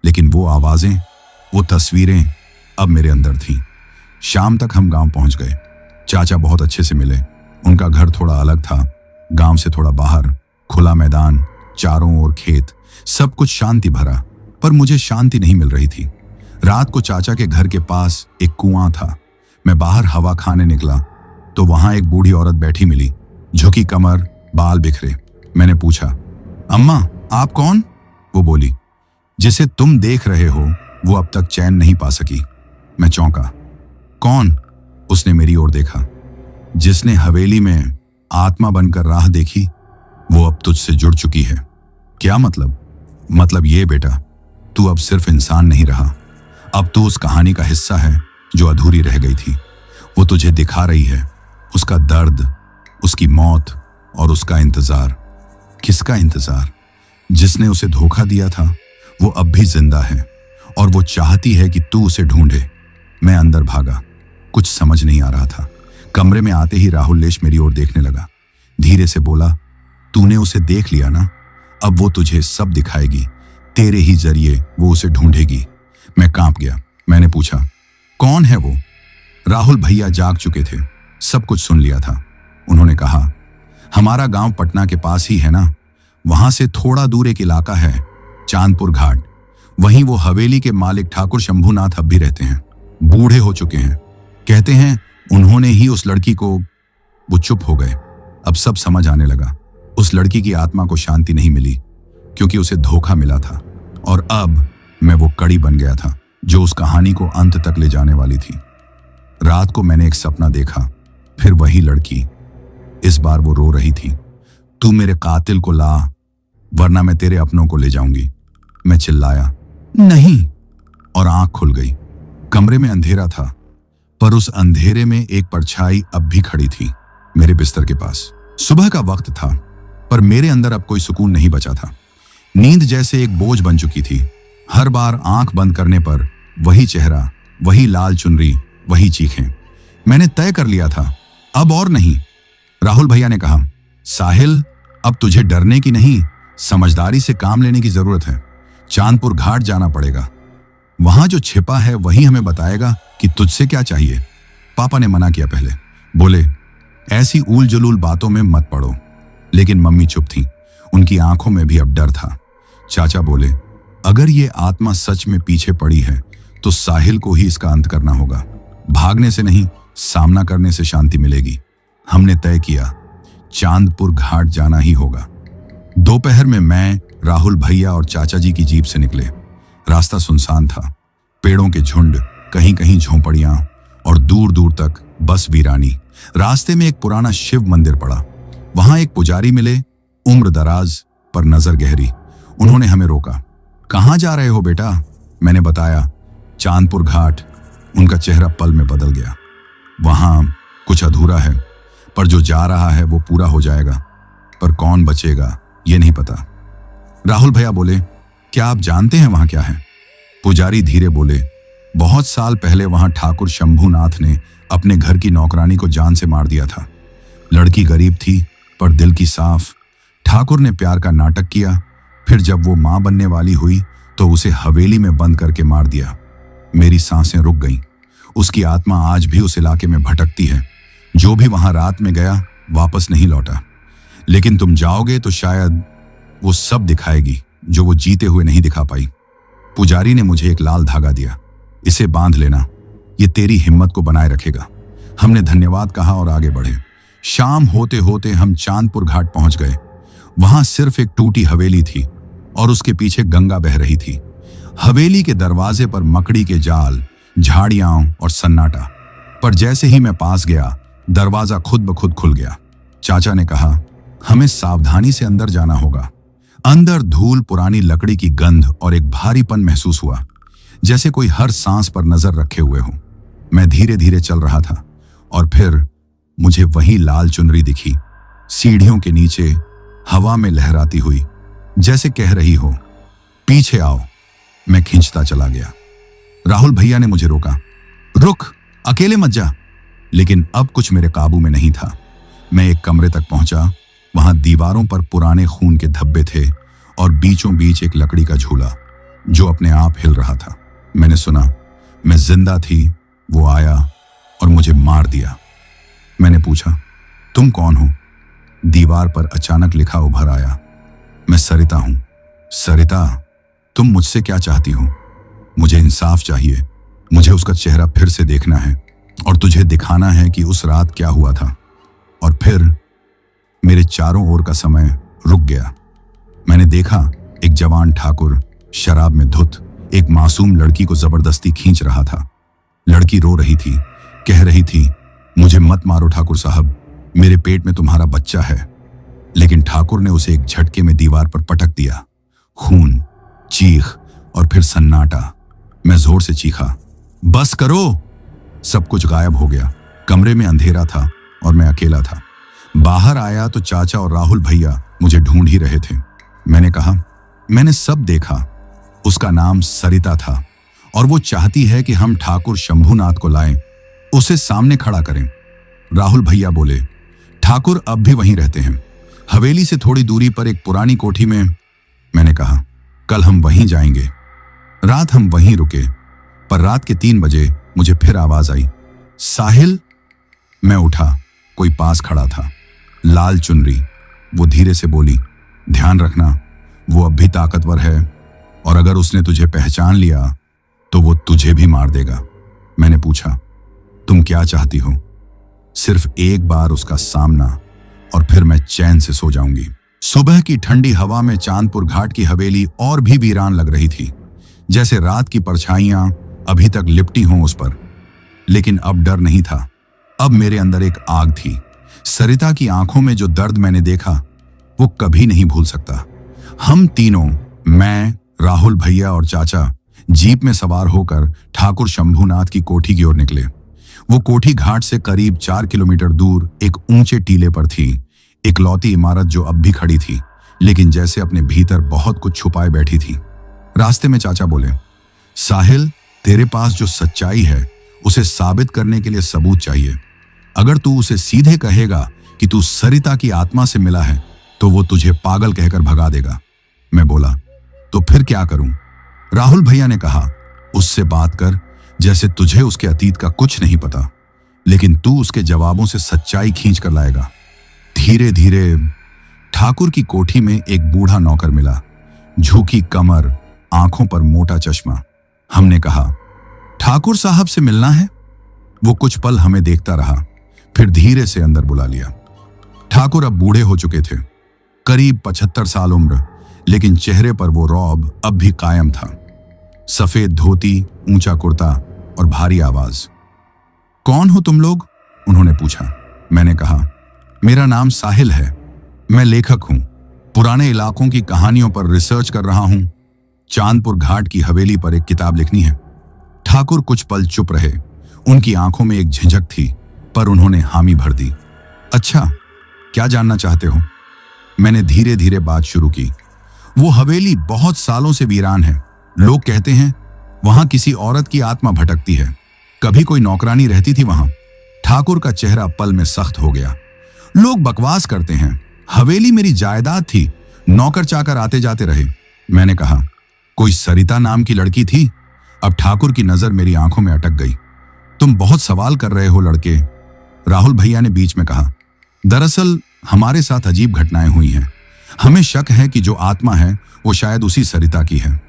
लेकिन वो आवाजें, वो तस्वीरें अब मेरे अंदर थीं। शाम तक हम गांव पहुंच गए। चाचा बहुत अच्छे से मिले। उनका घर थोड़ा अलग था, गांव से थोड़ा बाहर, खुला मैदान, चारों ओर खेत, सब कुछ शांति भरा। पर मुझे शांति नहीं मिल रही थी। रात को चाचा के घर के पास एक कुआं था। मैं बाहर हवा खाने निकला तो वहां एक बूढ़ी औरत बैठी मिली, झुकी कमर, बाल बिखरे। मैंने पूछा, अम्मा आप कौन? वो बोली, जिसे तुम देख रहे हो वो अब तक चैन नहीं पा सकी। मैं चौंका। कौन? उसने मेरी ओर देखा। जिसने हवेली में आत्मा बनकर राह देखी, वो अब तुझसे जुड़ चुकी है। क्या मतलब? मतलब ये बेटा, तू अब सिर्फ इंसान नहीं रहा, अब तू उस कहानी का हिस्सा है जो अधूरी रह गई थी। वो तुझे दिखा रही है, उसका दर्द, उसकी मौत और उसका इंतजार। किसका इंतजार? जिसने उसे धोखा दिया था, वो अब भी जिंदा है और वो चाहती है कि तू उसे ढूंढे। मैं अंदर भागा, कुछ समझ नहीं आ रहा था। कमरे में आते ही राहुलेश मेरी ओर देखने लगा, धीरे से बोला, तूने उसे देख लिया ना, अब वो तुझे सब दिखाएगी, तेरे ही जरिए वो उसे ढूंढेगी। मैं कांप गया। मैंने पूछा, कौन है वो? राहुल भैया जाग चुके थे, सब कुछ सुन लिया था। उन्होंने कहा, हमारा गांव पटना के पास ही है ना, वहां से थोड़ा दूर एक इलाका है, चांदपुर घाट, वहीं वो हवेली के मालिक ठाकुर शंभूनाथ अब भी रहते हैं। बूढ़े हो चुके हैं, कहते हैं उन्होंने ही उस लड़की को। वो चुप हो गए। अब सब समझ आने लगा। उस लड़की की आत्मा को शांति नहीं मिली क्योंकि उसे धोखा मिला था। और अब मैं वो कड़ी बन गया था जो उस कहानी को अंत तक ले जाने वाली थी। रात को मैंने एक सपना देखा, फिर वही लड़की। इस बार वो रो रही थी, तू मेरे कातिल को ला वरना मैं तेरे अपनों को ले जाऊंगी। मैं चिल्लाया, नहीं, और आंख खुल गई। कमरे में अंधेरा था, पर उस अंधेरे में एक परछाई अब भी खड़ी थी मेरे बिस्तर के पास। सुबह का वक्त था, पर मेरे अंदर अब कोई सुकून नहीं बचा था। नींद जैसे एक बोझ बन चुकी थी। हर बार आंख बंद करने पर वही चेहरा, वही लाल चुनरी, वही चीखें। मैंने तय कर लिया था, अब और नहीं। राहुल भैया ने कहा, साहिल, अब तुझे डरने की नहीं, समझदारी से काम लेने की जरूरत है। चांदपुर घाट जाना पड़ेगा। वहां जो छिपा है वही हमें बताएगा कि तुझसे क्या चाहिए। पापा ने मना किया पहले, बोले ऐसी ऊल जुलूल बातों में मत पड़ो। लेकिन मम्मी चुप थी, उनकी आंखों में भी अब डर था। चाचा बोले, अगर ये आत्मा सच में पीछे पड़ी है तो साहिल को ही इसका अंत करना होगा। भागने से नहीं, सामना करने से शांति मिलेगी। हमने तय किया, चांदपुर घाट जाना ही होगा। दोपहर में मैं, राहुल भैया और चाचा जी की जीप से निकले। रास्ता सुनसान था, पेड़ों के झुंड, कहीं कहीं झोंपड़ियां और दूर दूर तक बस वीरानी। रास्ते में एक पुराना शिव मंदिर पड़ा। वहां एक पुजारी मिले, उम्र दराज पर नजर गहरी। उन्होंने हमें रोका। कहां जा रहे हो बेटा? मैंने बताया, चांदपुर घाट। उनका चेहरा पल में बदल गया। वहां कुछ अधूरा है, पर जो जा रहा है वो पूरा हो जाएगा। पर कौन बचेगा ये नहीं पता। राहुल भैया बोले, क्या आप जानते हैं वहां क्या है? पुजारी धीरे बोले, बहुत साल पहले वहां ठाकुर शंभूनाथ ने अपने घर की नौकरानी को जान से मार दिया था। लड़की गरीब थी पर दिल की साफ। ठाकुर ने प्यार का नाटक किया, फिर जब वो मां बनने वाली हुई तो उसे हवेली में बंद करके मार दिया। मेरी सांसें रुक गईं। उसकी आत्मा आज भी उस इलाके में भटकती है। जो भी वहां रात में गया वापस नहीं लौटा। लेकिन तुम जाओगे तो शायद वो सब दिखाएगी जो वो जीते हुए नहीं दिखा पाई। पुजारी ने मुझे एक लाल धागा दिया, इसे बांध लेना, ये तेरी हिम्मत को बनाए रखेगा। हमने धन्यवाद कहा और आगे बढ़े। शाम होते होते हम चांदपुर घाट पहुंच गए। वहां सिर्फ एक टूटी हवेली थी और उसके पीछे गंगा बह रही थी। हवेली के दरवाजे पर मकड़ी के जाल, झाड़ियां और सन्नाटा। पर जैसे ही मैं पास गया, दरवाजा खुद ब खुद खुल गया। चाचा ने कहा, हमें सावधानी से अंदर जाना होगा। अंदर धूल, पुरानी लकड़ी की गंध और एक भारीपन महसूस हुआ, जैसे कोई हर सांस पर नजर रखे हुए हो। मैं धीरे धीरे चल रहा था और फिर मुझे वही लाल चुनरी दिखी, सीढ़ियों के नीचे हवा में लहराती हुई, जैसे कह रही हो, पीछे आओ। मैं खींचता चला गया। राहुल भैया ने मुझे रोका, रुक, अकेले मत जा। लेकिन अब कुछ मेरे काबू में नहीं था। मैं एक कमरे तक पहुंचा। वहां दीवारों पर पुराने खून के धब्बे थे और बीचों बीच एक लकड़ी का झूला जो अपने आप हिल रहा था। मैंने सुना, मैं जिंदा थी, वो आया और मुझे मार दिया। मैंने पूछा, तुम कौन हो? दीवार पर अचानक लिखा उभर आया, मैं सरिता हूं। सरिता, तुम मुझसे क्या चाहती हो? मुझे इंसाफ चाहिए। मुझे उसका चेहरा फिर से देखना है और तुझे दिखाना है कि उस रात क्या हुआ था। और फिर मेरे चारों ओर का समय रुक गया। मैंने देखा एक जवान ठाकुर शराब में धुत एक मासूम लड़की को जबरदस्ती खींच रहा था। लड़की रो रही थी, कह रही थी, मुझे मत मारो ठाकुर साहब, मेरे पेट में तुम्हारा बच्चा है। लेकिन ठाकुर ने उसे एक झटके में दीवार पर पटक दिया। खून, चीख और फिर सन्नाटा। मैं जोर से चीखा, बस करो। सब कुछ गायब हो गया। कमरे में अंधेरा था और मैं अकेला था। बाहर आया तो चाचा और राहुल भैया मुझे ढूंढ ही रहे थे। मैंने कहा, मैंने सब देखा। उसका नाम सरिता था और वो चाहती है कि हम ठाकुर शंभूनाथ को लाएं, उसे सामने खड़ा करें। राहुल भैया बोले, ठाकुर अब भी वहीं रहते हैं, हवेली से थोड़ी दूरी पर एक पुरानी कोठी में। मैंने कहा, कल हम वहीं जाएंगे। रात हम वहीं रुके, पर रात के 3 बजे मुझे फिर आवाज आई, साहिल। मैं उठा, कोई पास खड़ा था, लाल चुनरी। वो धीरे से बोली, ध्यान रखना, वो अब भी ताकतवर है और अगर उसने तुझे पहचान लिया तो वो तुझे भी मार देगा। मैंने पूछा, तुम क्या चाहती हो? सिर्फ एक बार उसका सामना और फिर मैं चैन से सो जाऊंगी। सुबह की ठंडी हवा में चांदपुर घाट की हवेली और भी वीरान लग रही थी, जैसे रात की परछाइयां अभी तक लिपटी हों उस पर। लेकिन अब डर नहीं था, अब मेरे अंदर एक आग थी। सरिता की आंखों में जो दर्द मैंने देखा वो कभी नहीं भूल सकता। हम तीनों, मैं, राहुल भैया और चाचा, जीप में सवार होकर ठाकुर शंभूनाथ की कोठी की ओर निकले। वो कोठी घाट से करीब 4 किलोमीटर दूर एक ऊंचे टीले पर थी, इकलौती इमारत जो अब भी खड़ी थी, लेकिन जैसे अपने भीतर बहुत कुछ छुपाए बैठी थी। रास्ते में चाचा बोले, साहिल, तेरे पास जो सच्चाई है उसे साबित करने के लिए सबूत चाहिए। अगर तू उसे सीधे कहेगा कि तू सरिता की आत्मा से मिला है तो वो तुझे पागल कहकर भगा देगा। मैं बोला, तो फिर क्या करूं? राहुल भैया ने कहा, उससे बात कर जैसे तुझे उसके अतीत का कुछ नहीं पता, लेकिन तू उसके जवाबों से सच्चाई खींच कर लाएगा। धीरे धीरे ठाकुर की कोठी में एक बूढ़ा नौकर मिला, झुकी कमर, आंखों पर मोटा चश्मा। हमने कहा, ठाकुर साहब से मिलना है? वो कुछ पल हमें देखता रहा, फिर धीरे से अंदर बुला लिया। ठाकुर अब बूढ़े हो चुके थे, करीब 75 साल उम्र, लेकिन चेहरे पर वो रौब अब भी कायम था। सफेद धोती, ऊंचा कुर्ता और भारी आवाज। कौन हो तुम लोग? उन्होंने पूछा। मैंने कहा, मेरा नाम साहिल है, मैं लेखक हूं, पुराने इलाकों की कहानियों पर रिसर्च कर रहा हूं। चांदपुर घाट की हवेली पर एक किताब लिखनी है। ठाकुर कुछ पल चुप रहे, उनकी आंखों में एक झिझक थी, पर उन्होंने हामी भर दी। अच्छा, क्या जानना चाहते हो? मैंने धीरे धीरे बात शुरू की। वो हवेली बहुत सालों से वीरान है। लोग कहते हैं वहां किसी औरत की आत्मा भटकती है। कभी कोई नौकरानी रहती थी वहां। ठाकुर का चेहरा पल में सख्त हो गया। लोग बकवास करते हैं, हवेली मेरी जायदाद थी, नौकर चाकर आते जाते रहे। मैंने कहा, कोई सरिता नाम की लड़की थी? अब ठाकुर की नजर मेरी आंखों में अटक गई। तुम बहुत सवाल कर रहे हो लड़के, राहुल भैया ने बीच में कहा। दरअसल हमारे साथ अजीब घटनाएं हुई हैं। हमें शक है कि जो आत्मा है वो शायद उसी सरिता की है।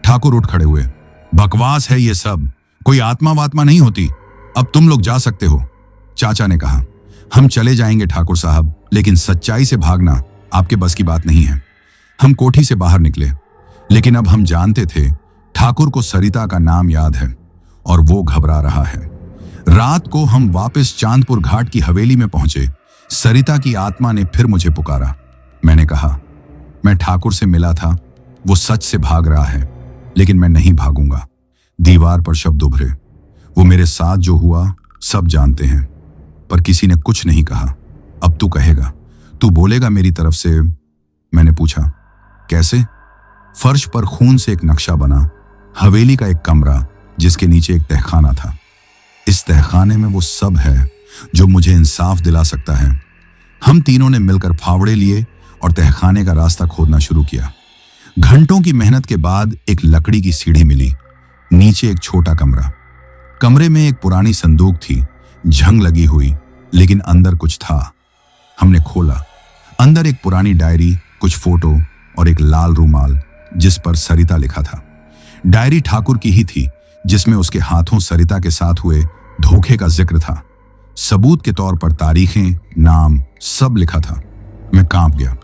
ठाकुर उठ खड़े हुए। बकवास है ये सब, कोई आत्मा वात्मा नहीं होती। अब तुम लोग जा सकते हो। चाचा ने कहा, हम चले जाएंगे ठाकुर साहब, लेकिन सच्चाई से भागना आपके बस की बात नहीं है। हम कोठी से बाहर निकले, लेकिन अब हम जानते थे ठाकुर को सरिता का नाम याद है और वो घबरा रहा है। रात को हम वापस चांदपुर घाट की हवेली में पहुंचे। सरिता की आत्मा ने फिर मुझे पुकारा। मैंने कहा, मैं ठाकुर से मिला था, वो सच से भाग रहा है, लेकिन मैं नहीं भागूंगा। दीवार पर शब्द उभरे। वो मेरे साथ जो हुआ सब जानते हैं, पर किसी ने कुछ नहीं कहा। अब तू कहेगा, तू बोलेगा मेरी तरफ से? मैंने पूछा, कैसे? फर्श पर खून से एक नक्शा बना, हवेली का एक कमरा जिसके नीचे एक तहखाना था। इस तहखाने में वो सब है जो मुझे इंसाफ दिला सकता है। हम तीनों ने मिलकर फावड़े लिए और तहखाने का रास्ता खोदना शुरू किया। घंटों की मेहनत के बाद एक लकड़ी की सीढ़ी मिली, नीचे एक छोटा कमरा। कमरे में एक पुरानी संदूक थी, जंग लगी हुई, लेकिन अंदर कुछ था। हमने खोला। अंदर एक पुरानी डायरी, कुछ फोटो और एक लाल रूमाल जिस पर सरिता लिखा था। डायरी ठाकुर की ही थी, जिसमें उसके हाथों सरिता के साथ हुए धोखे का जिक्र था। सबूत के तौर पर तारीखें, नाम सब लिखा था। मैं कांप गया।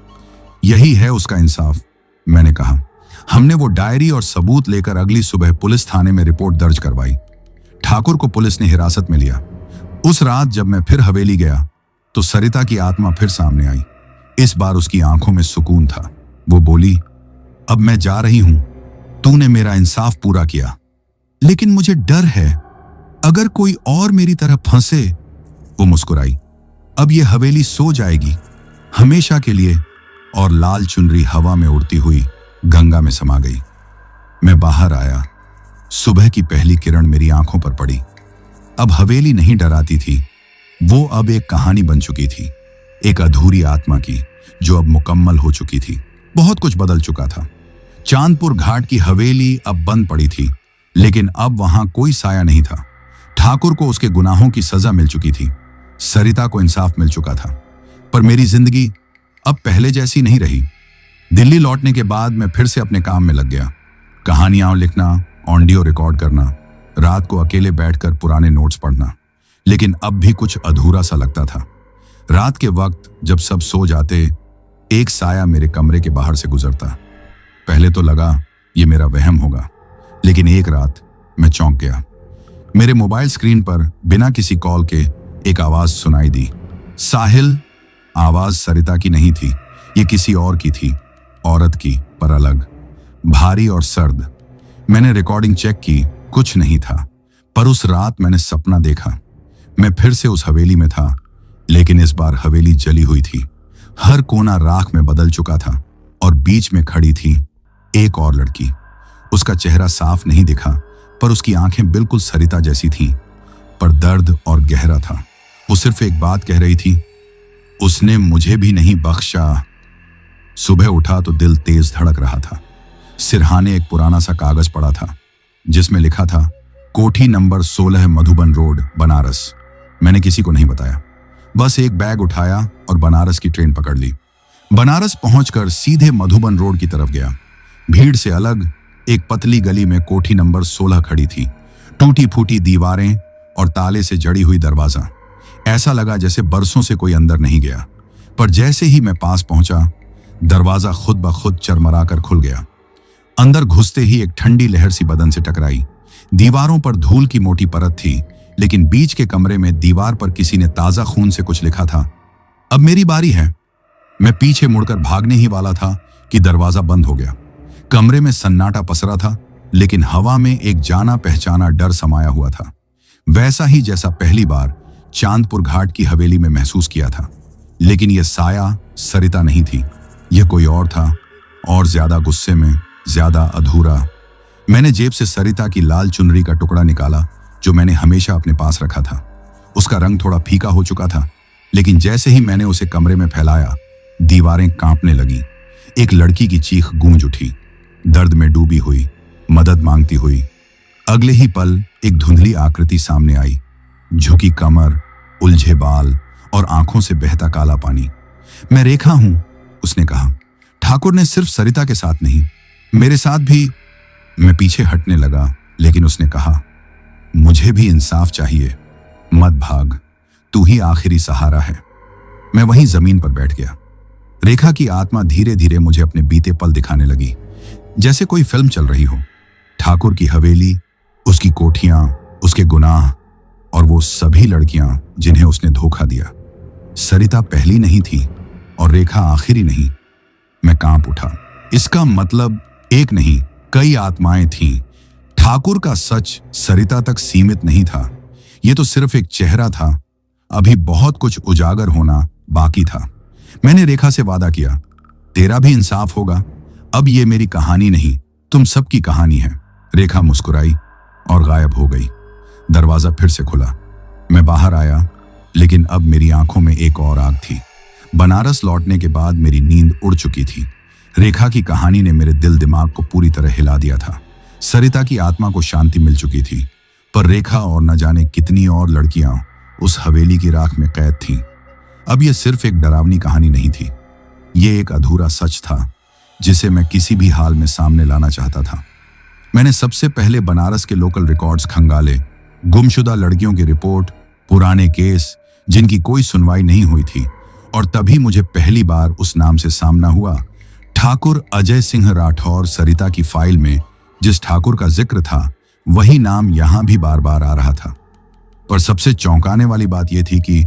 यही है उसका इंसाफ, मैंने कहा। हमने वो डायरी और सबूत लेकर अगली सुबह पुलिस थाने में रिपोर्ट दर्ज करवाई। ठाकुर को पुलिस ने हिरासत में लिया। उस रात जब मैं फिर हवेली गया तो सरिता की आत्मा फिर सामने आई। इस बार उसकी आंखों में सुकून था। वो बोली, अब मैं जा रही हूं, तूने मेरा इंसाफ पूरा किया, लेकिन मुझे डर है अगर कोई और मेरी तरह फंसे। वो मुस्कुराई। अब ये हवेली सो जाएगी हमेशा के लिए। और लाल चुनरी हवा में उड़ती हुई गंगा में समा गई। मैं बाहर आया। सुबह की पहली किरण मेरी आंखों पर पड़ी। अब हवेली नहीं डराती थी, वो अब एक कहानी बन चुकी थी, एक अधूरी आत्मा की जो अब मुकम्मल हो चुकी थी। बहुत कुछ बदल चुका था। चांदपुर घाट की हवेली अब बंद पड़ी थी, लेकिन अब वहां कोई साया नहीं था। ठाकुर को उसके गुनाहों की सजा मिल चुकी थी, सरिता को इंसाफ मिल चुका था, पर मेरी जिंदगी अब पहले जैसी नहीं रही। दिल्ली लौटने के बाद मैं फिर से अपने काम में लग गया। कहानियां लिखना, ऑडियो रिकॉर्ड करना, रात को अकेले बैठकर पुराने नोट्स पढ़ना। लेकिन अब भी कुछ अधूरा सा लगता था। रात के वक्त जब सब सो जाते, एक साया मेरे कमरे के बाहर से गुजरता। पहले तो लगा ये मेरा वहम होगा, लेकिन एक रात मैं चौंक गया। मेरे मोबाइल स्क्रीन पर बिना किसी कॉल के एक आवाज सुनाई दी। साहिल। आवाज सरिता की नहीं थी, ये किसी और की थी, औरत की, पर अलग, भारी और सर्द। मैंने रिकॉर्डिंग चेक की, कुछ नहीं था, पर उस रात मैंने सपना देखा। मैं फिर से उस हवेली में था, लेकिन इस बार हवेली जली हुई थी। हर कोना राख में बदल चुका था और बीच में खड़ी थी एक और लड़की। उसका चेहरा साफ नहीं दिखा, पर उसकी आंखें बिल्कुल सरिता जैसी थीं, पर दर्द और गहरा था। वो सिर्फ एक बात कह रही थी, उसने मुझे भी नहीं बख्शा। सुबह उठा तो दिल तेज धड़क रहा था। सिरहाने एक पुराना सा कागज पड़ा था, जिसमें लिखा था कोठी नंबर 16 मधुबन रोड, बनारस। मैंने किसी को नहीं बताया, बस एक बैग उठाया और बनारस की ट्रेन पकड़ ली। बनारस पहुंचकर सीधे मधुबन रोड की तरफ गया। भीड़ से अलग एक पतली गली में कोठी नंबर 16 खड़ी थी। टूटी फूटी दीवारें और ताले से जड़ी हुई दरवाजा। ऐसा लगा जैसे बरसों से कोई अंदर नहीं गया। पर जैसे ही मैं पास पहुंचा, दरवाजा खुद ब खुद चरमराकर खुल गया। अंदर घुसते ही एक ठंडी लहर सी बदन से टकराई। दीवारों पर धूल की मोटी परत थी, लेकिन बीच के कमरे में दीवार पर किसी ने ताजा खून से कुछ लिखा था। अब मेरी बारी है। मैं पीछे मुड़कर भागने ही वाला था कि दरवाजा बंद हो गया। कमरे में सन्नाटा पसरा था, लेकिन हवा में एक जाना पहचाना डर समाया हुआ था, वैसा ही जैसा पहली बार चांदपुर घाट की हवेली में महसूस किया था। लेकिन यह साया सरिता नहीं थी, यह कोई और था, और ज्यादा गुस्से में, ज्यादा अधूरा। मैंने जेब से सरिता की लाल चुनरी का टुकड़ा निकाला, जो मैंने हमेशा अपने पास रखा था। उसका रंग थोड़ा फीका हो चुका था, लेकिन जैसे ही मैंने उसे कमरे में फैलाया, दीवारें कांपने लगी। एक लड़की की चीख गूंज उठी, दर्द में डूबी हुई, मदद मांगती हुई। अगले ही पल एक धुंधली आकृति सामने आई, झुकी कमर, उलझे बाल और आंखों से बहता काला पानी। मैं रेखा हूं, उसने कहा। ठाकुर ने सिर्फ सरिता के साथ नहीं, मेरे साथ भी। मैं पीछे हटने लगा, लेकिन उसने कहा, मुझे भी इंसाफ चाहिए, मत भाग, तू ही आखिरी सहारा है। मैं वहीं जमीन पर बैठ गया। रेखा की आत्मा धीरे धीरे मुझे अपने बीते पल दिखाने लगी, जैसे कोई फिल्म चल रही हो। ठाकुर की हवेली, उसकी कोठियां, उसके गुनाह, और वो सभी लड़कियां जिन्हें उसने धोखा दिया। सरिता पहली नहीं थी और रेखा आखिरी नहीं। मैं कांप उठा। इसका मतलब एक नहीं, कई आत्माएं थीं। ठाकुर का सच सरिता तक सीमित नहीं था। यह तो सिर्फ एक चेहरा था, अभी बहुत कुछ उजागर होना बाकी था। मैंने रेखा से वादा किया, तेरा भी इंसाफ होगा। अब ये मेरी कहानी नहीं, तुम सबकी कहानी है। रेखा मुस्कुराई और गायब हो गई। दरवाजा फिर से खुला। मैं बाहर आया, लेकिन अब मेरी आंखों में एक और आग थी। बनारस लौटने के बाद मेरी नींद उड़ चुकी थी। रेखा की कहानी ने मेरे दिल दिमाग को पूरी तरह हिला दिया था। सरिता की आत्मा को शांति मिल चुकी थी, पर रेखा और न जाने कितनी और लड़कियां उस हवेली की राख में कैद थीं। अब यह सिर्फ एक डरावनी कहानी नहीं थी, ये एक अधूरा सच था, जिसे मैं किसी भी हाल में सामने लाना चाहता था। मैंने सबसे पहले बनारस के लोकल रिकॉर्ड्स खंगाले, गुमशुदा लड़कियों की रिपोर्ट, पुराने केस जिनकी कोई सुनवाई नहीं हुई थी, और तभी मुझे पहली बार उस नाम से सामना हुआ। ठाकुर अजय सिंह राठौर। सरिता की फाइल में जिस ठाकुर का जिक्र था, वही नाम यहां भी बार बार आ रहा था। पर सबसे चौंकाने वाली बात यह थी कि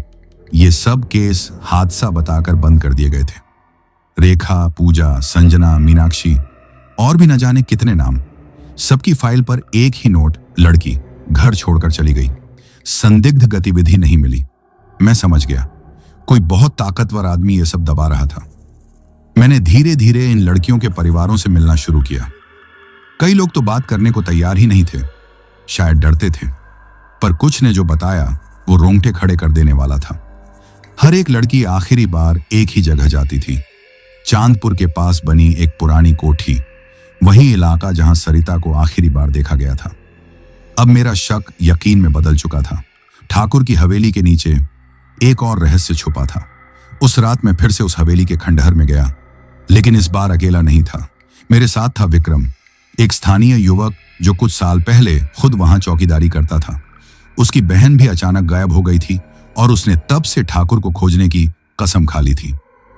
ये सब केस हादसा बताकर बंद कर दिए गए थे। रेखा, पूजा, संजना, मीनाक्षी और भी न जाने कितने नाम, सबकी फाइल पर एक ही नोट, लड़की घर छोड़कर चली गई। संदिग्ध गतिविधि नहीं मिली। मैं समझ गया, कोई बहुत ताकतवर आदमी ये सब दबा रहा था। मैंने धीरे धीरे इन लड़कियों के परिवारों से मिलना शुरू किया। कई लोग तो बात करने को तैयार ही नहीं थे, शायद डरते थे, पर कुछ ने जो बताया वो रोंगटे खड़े कर देने वाला था। हर एक लड़की आखिरी बार एक ही जगह जाती थी, चांदपुर के पास बनी एक पुरानी कोठी, वही इलाका जहां सरिता को आखिरी बार देखा गया था। अब मेरा शक यकीन में बदल चुका था। ठाकुर की हवेली के नीचे एक और रहस्य छुपा था। उस रात मैं फिर से उस हवेली के खंडहर में गया, लेकिन इस बार अकेला नहीं था। मेरे साथ था विक्रम, एक स्थानीय युवक जो कुछ साल पहले खुद वहां चौकीदारी करता था। उसकी बहन भी अचानक गायब हो गई थी और उसने तब से ठाकुर को खोजने की कसम खा ली थी।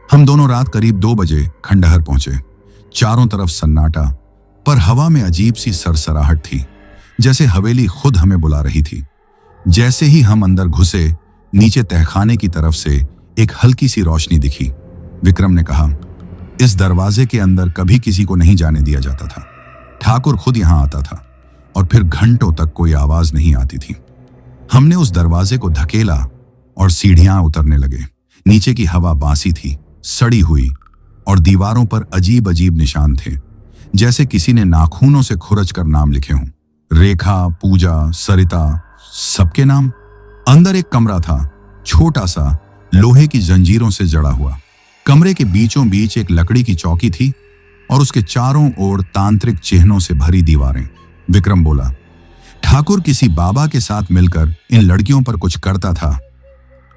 हम दोनों रात करीब 2 बजे खंडहर पहुंचे। चारों तरफ सन्नाटा, पर हवा में अजीब सी सरसराहट थी, जैसे हवेली खुद हमें बुला रही थी। जैसे ही हम अंदर घुसे, नीचे तहखाने की तरफ से एक हल्की सी रोशनी दिखी। विक्रम ने कहा, इस दरवाजे के अंदर कभी किसी को नहीं जाने दिया जाता था। ठाकुर खुद यहां आता था और फिर घंटों तक कोई आवाज नहीं आती थी। हमने उस दरवाजे को धकेला और सीढ़ियां उतरने लगे। नीचे की हवा बासी थी, सड़ी हुई, और दीवारों पर अजीब अजीब निशान थे, जैसे किसी ने नाखूनों से खुरच कर नाम लिखे हों। रेखा, पूजा, सरिता, सबके नाम। अंदर एक कमरा था, छोटा सा, लोहे की जंजीरों से जड़ा हुआ। कमरे के बीचों बीच एक लकड़ी की चौकी थी और उसके चारों ओर तांत्रिक चिन्हों से भरी दीवारें। विक्रम बोला, ठाकुर किसी बाबा के साथ मिलकर इन लड़कियों पर कुछ करता था।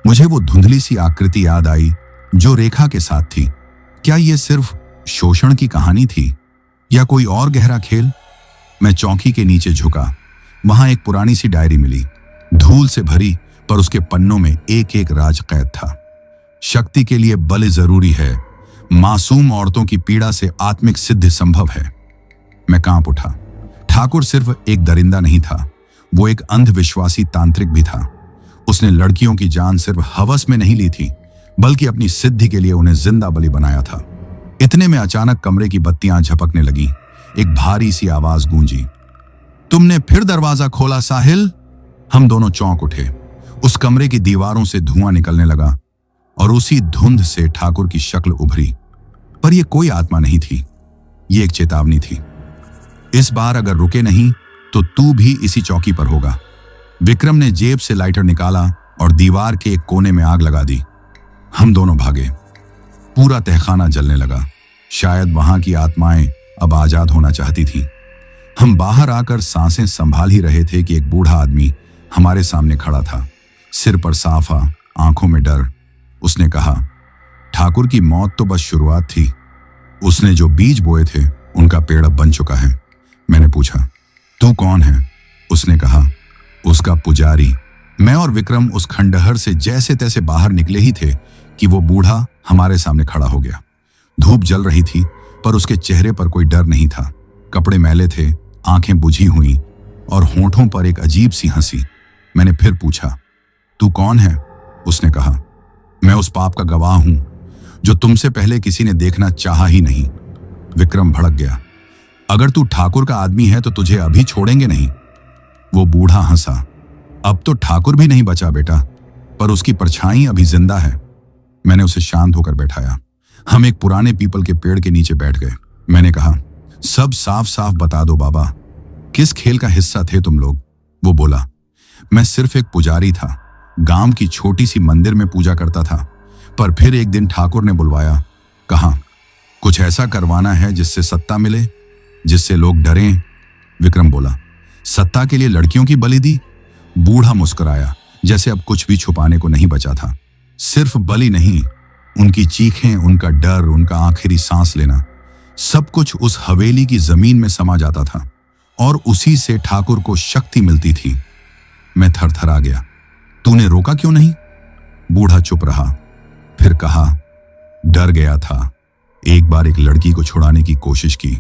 मुझे वो धुंधली सी आकृति याद आई जो रेखा के साथ थी। क्या ये सिर्फ शोषण की कहानी थी या कोई और गहरा खेल? मैं चौकी के नीचे झुका। वहां एक पुरानी सी डायरी मिली, धूल से भरी, पर उसके पन्नों में एक एक राज कैद था। शक्ति के लिए बल जरूरी है, मासूम औरतों की पीड़ा से आत्मिक सिद्धि संभव है। मैं कांप उठा। ठाकुर सिर्फ एक दरिंदा नहीं था, वो एक अंधविश्वासी तांत्रिक भी था। उसने लड़कियों की जान सिर्फ हवस में नहीं ली थी, बल्कि अपनी सिद्धि के लिए उन्हें जिंदा बलि बनाया था। इतने में अचानक कमरे की बत्तियां झपकने लगी। एक भारी सी आवाज गूंजी, तुमने फिर दरवाजा खोला साहिल। हम दोनों चौंक उठे। उस कमरे की दीवारों से धुआं निकलने लगा और उसी धुंध से ठाकुर की शक्ल उभरी। पर यह कोई आत्मा नहीं थी, ये एक चेतावनी थी। इस बार अगर रुके नहीं तो तू भी इसी चौकी पर होगा। विक्रम ने जेब से लाइटर निकाला और दीवार के एक कोने में आग लगा दी। हम दोनों भागे। पूरा तहखाना जलने लगा। शायद वहां की आत्माएं अब आजाद होना चाहती थीं। हम बाहर आकर सांसें संभाल ही रहे थे कि एक बूढ़ा आदमी हमारे सामने खड़ा था, सिर पर साफा, आंखों में डर। उसने कहा, ठाकुर की मौत तो बस शुरुआत थी। उसने जो बीज बोए थे उनका पेड़ अब बन चुका है। मैंने पूछा, तू कौन है? उसने कहा, उसका पुजारी। मैं और विक्रम उस खंडहर से जैसे तैसे बाहर निकले ही थे कि वो बूढ़ा हमारे सामने खड़ा हो गया। धूप जल रही थी, पर उसके चेहरे पर कोई डर नहीं था। कपड़े मैले थे, आंखें बुझी हुई और होंठों पर एक अजीब सी हंसी। मैंने फिर पूछा, तू कौन है? उसने कहा, मैं उस पाप का गवाह हूं जो तुमसे पहले किसी ने देखना चाहा ही नहीं। विक्रम भड़क गया, अगर तू ठाकुर का आदमी है तो तुझे अभी छोड़ेंगे नहीं। वो बूढ़ा हंसा, अब तो ठाकुर भी नहीं बचा बेटा, पर उसकी परछाई अभी जिंदा है। मैंने उसे शांत होकर बैठाया। हम एक पुराने पीपल के पेड़ के नीचे बैठ गए। मैंने कहा, सब साफ साफ बता दो बाबा, किस खेल का हिस्सा थे तुम लोग? वो बोला, मैं सिर्फ एक पुजारी था, गांव की छोटी सी मंदिर में पूजा करता था। पर फिर एक दिन ठाकुर ने बुलवाया, कहा, कुछ ऐसा करवाना है जिससे सत्ता मिले, जिससे लोग डरें। विक्रम बोला, सत्ता के लिए लड़कियों की बलि दी? बूढ़ा मुस्कुराया, जैसे अब कुछ भी छुपाने को नहीं बचा था। सिर्फ बलि नहीं, उनकी चीखें, उनका डर, उनका आखिरी सांस लेना, सब कुछ उस हवेली की जमीन में समा जाता था और उसी से ठाकुर को शक्ति मिलती थी। मैं थरथरा गया। तूने रोका क्यों नहीं? बूढ़ा चुप रहा, फिर कहा, डर गया था। एक बार एक लड़की को छुड़ाने की कोशिश की,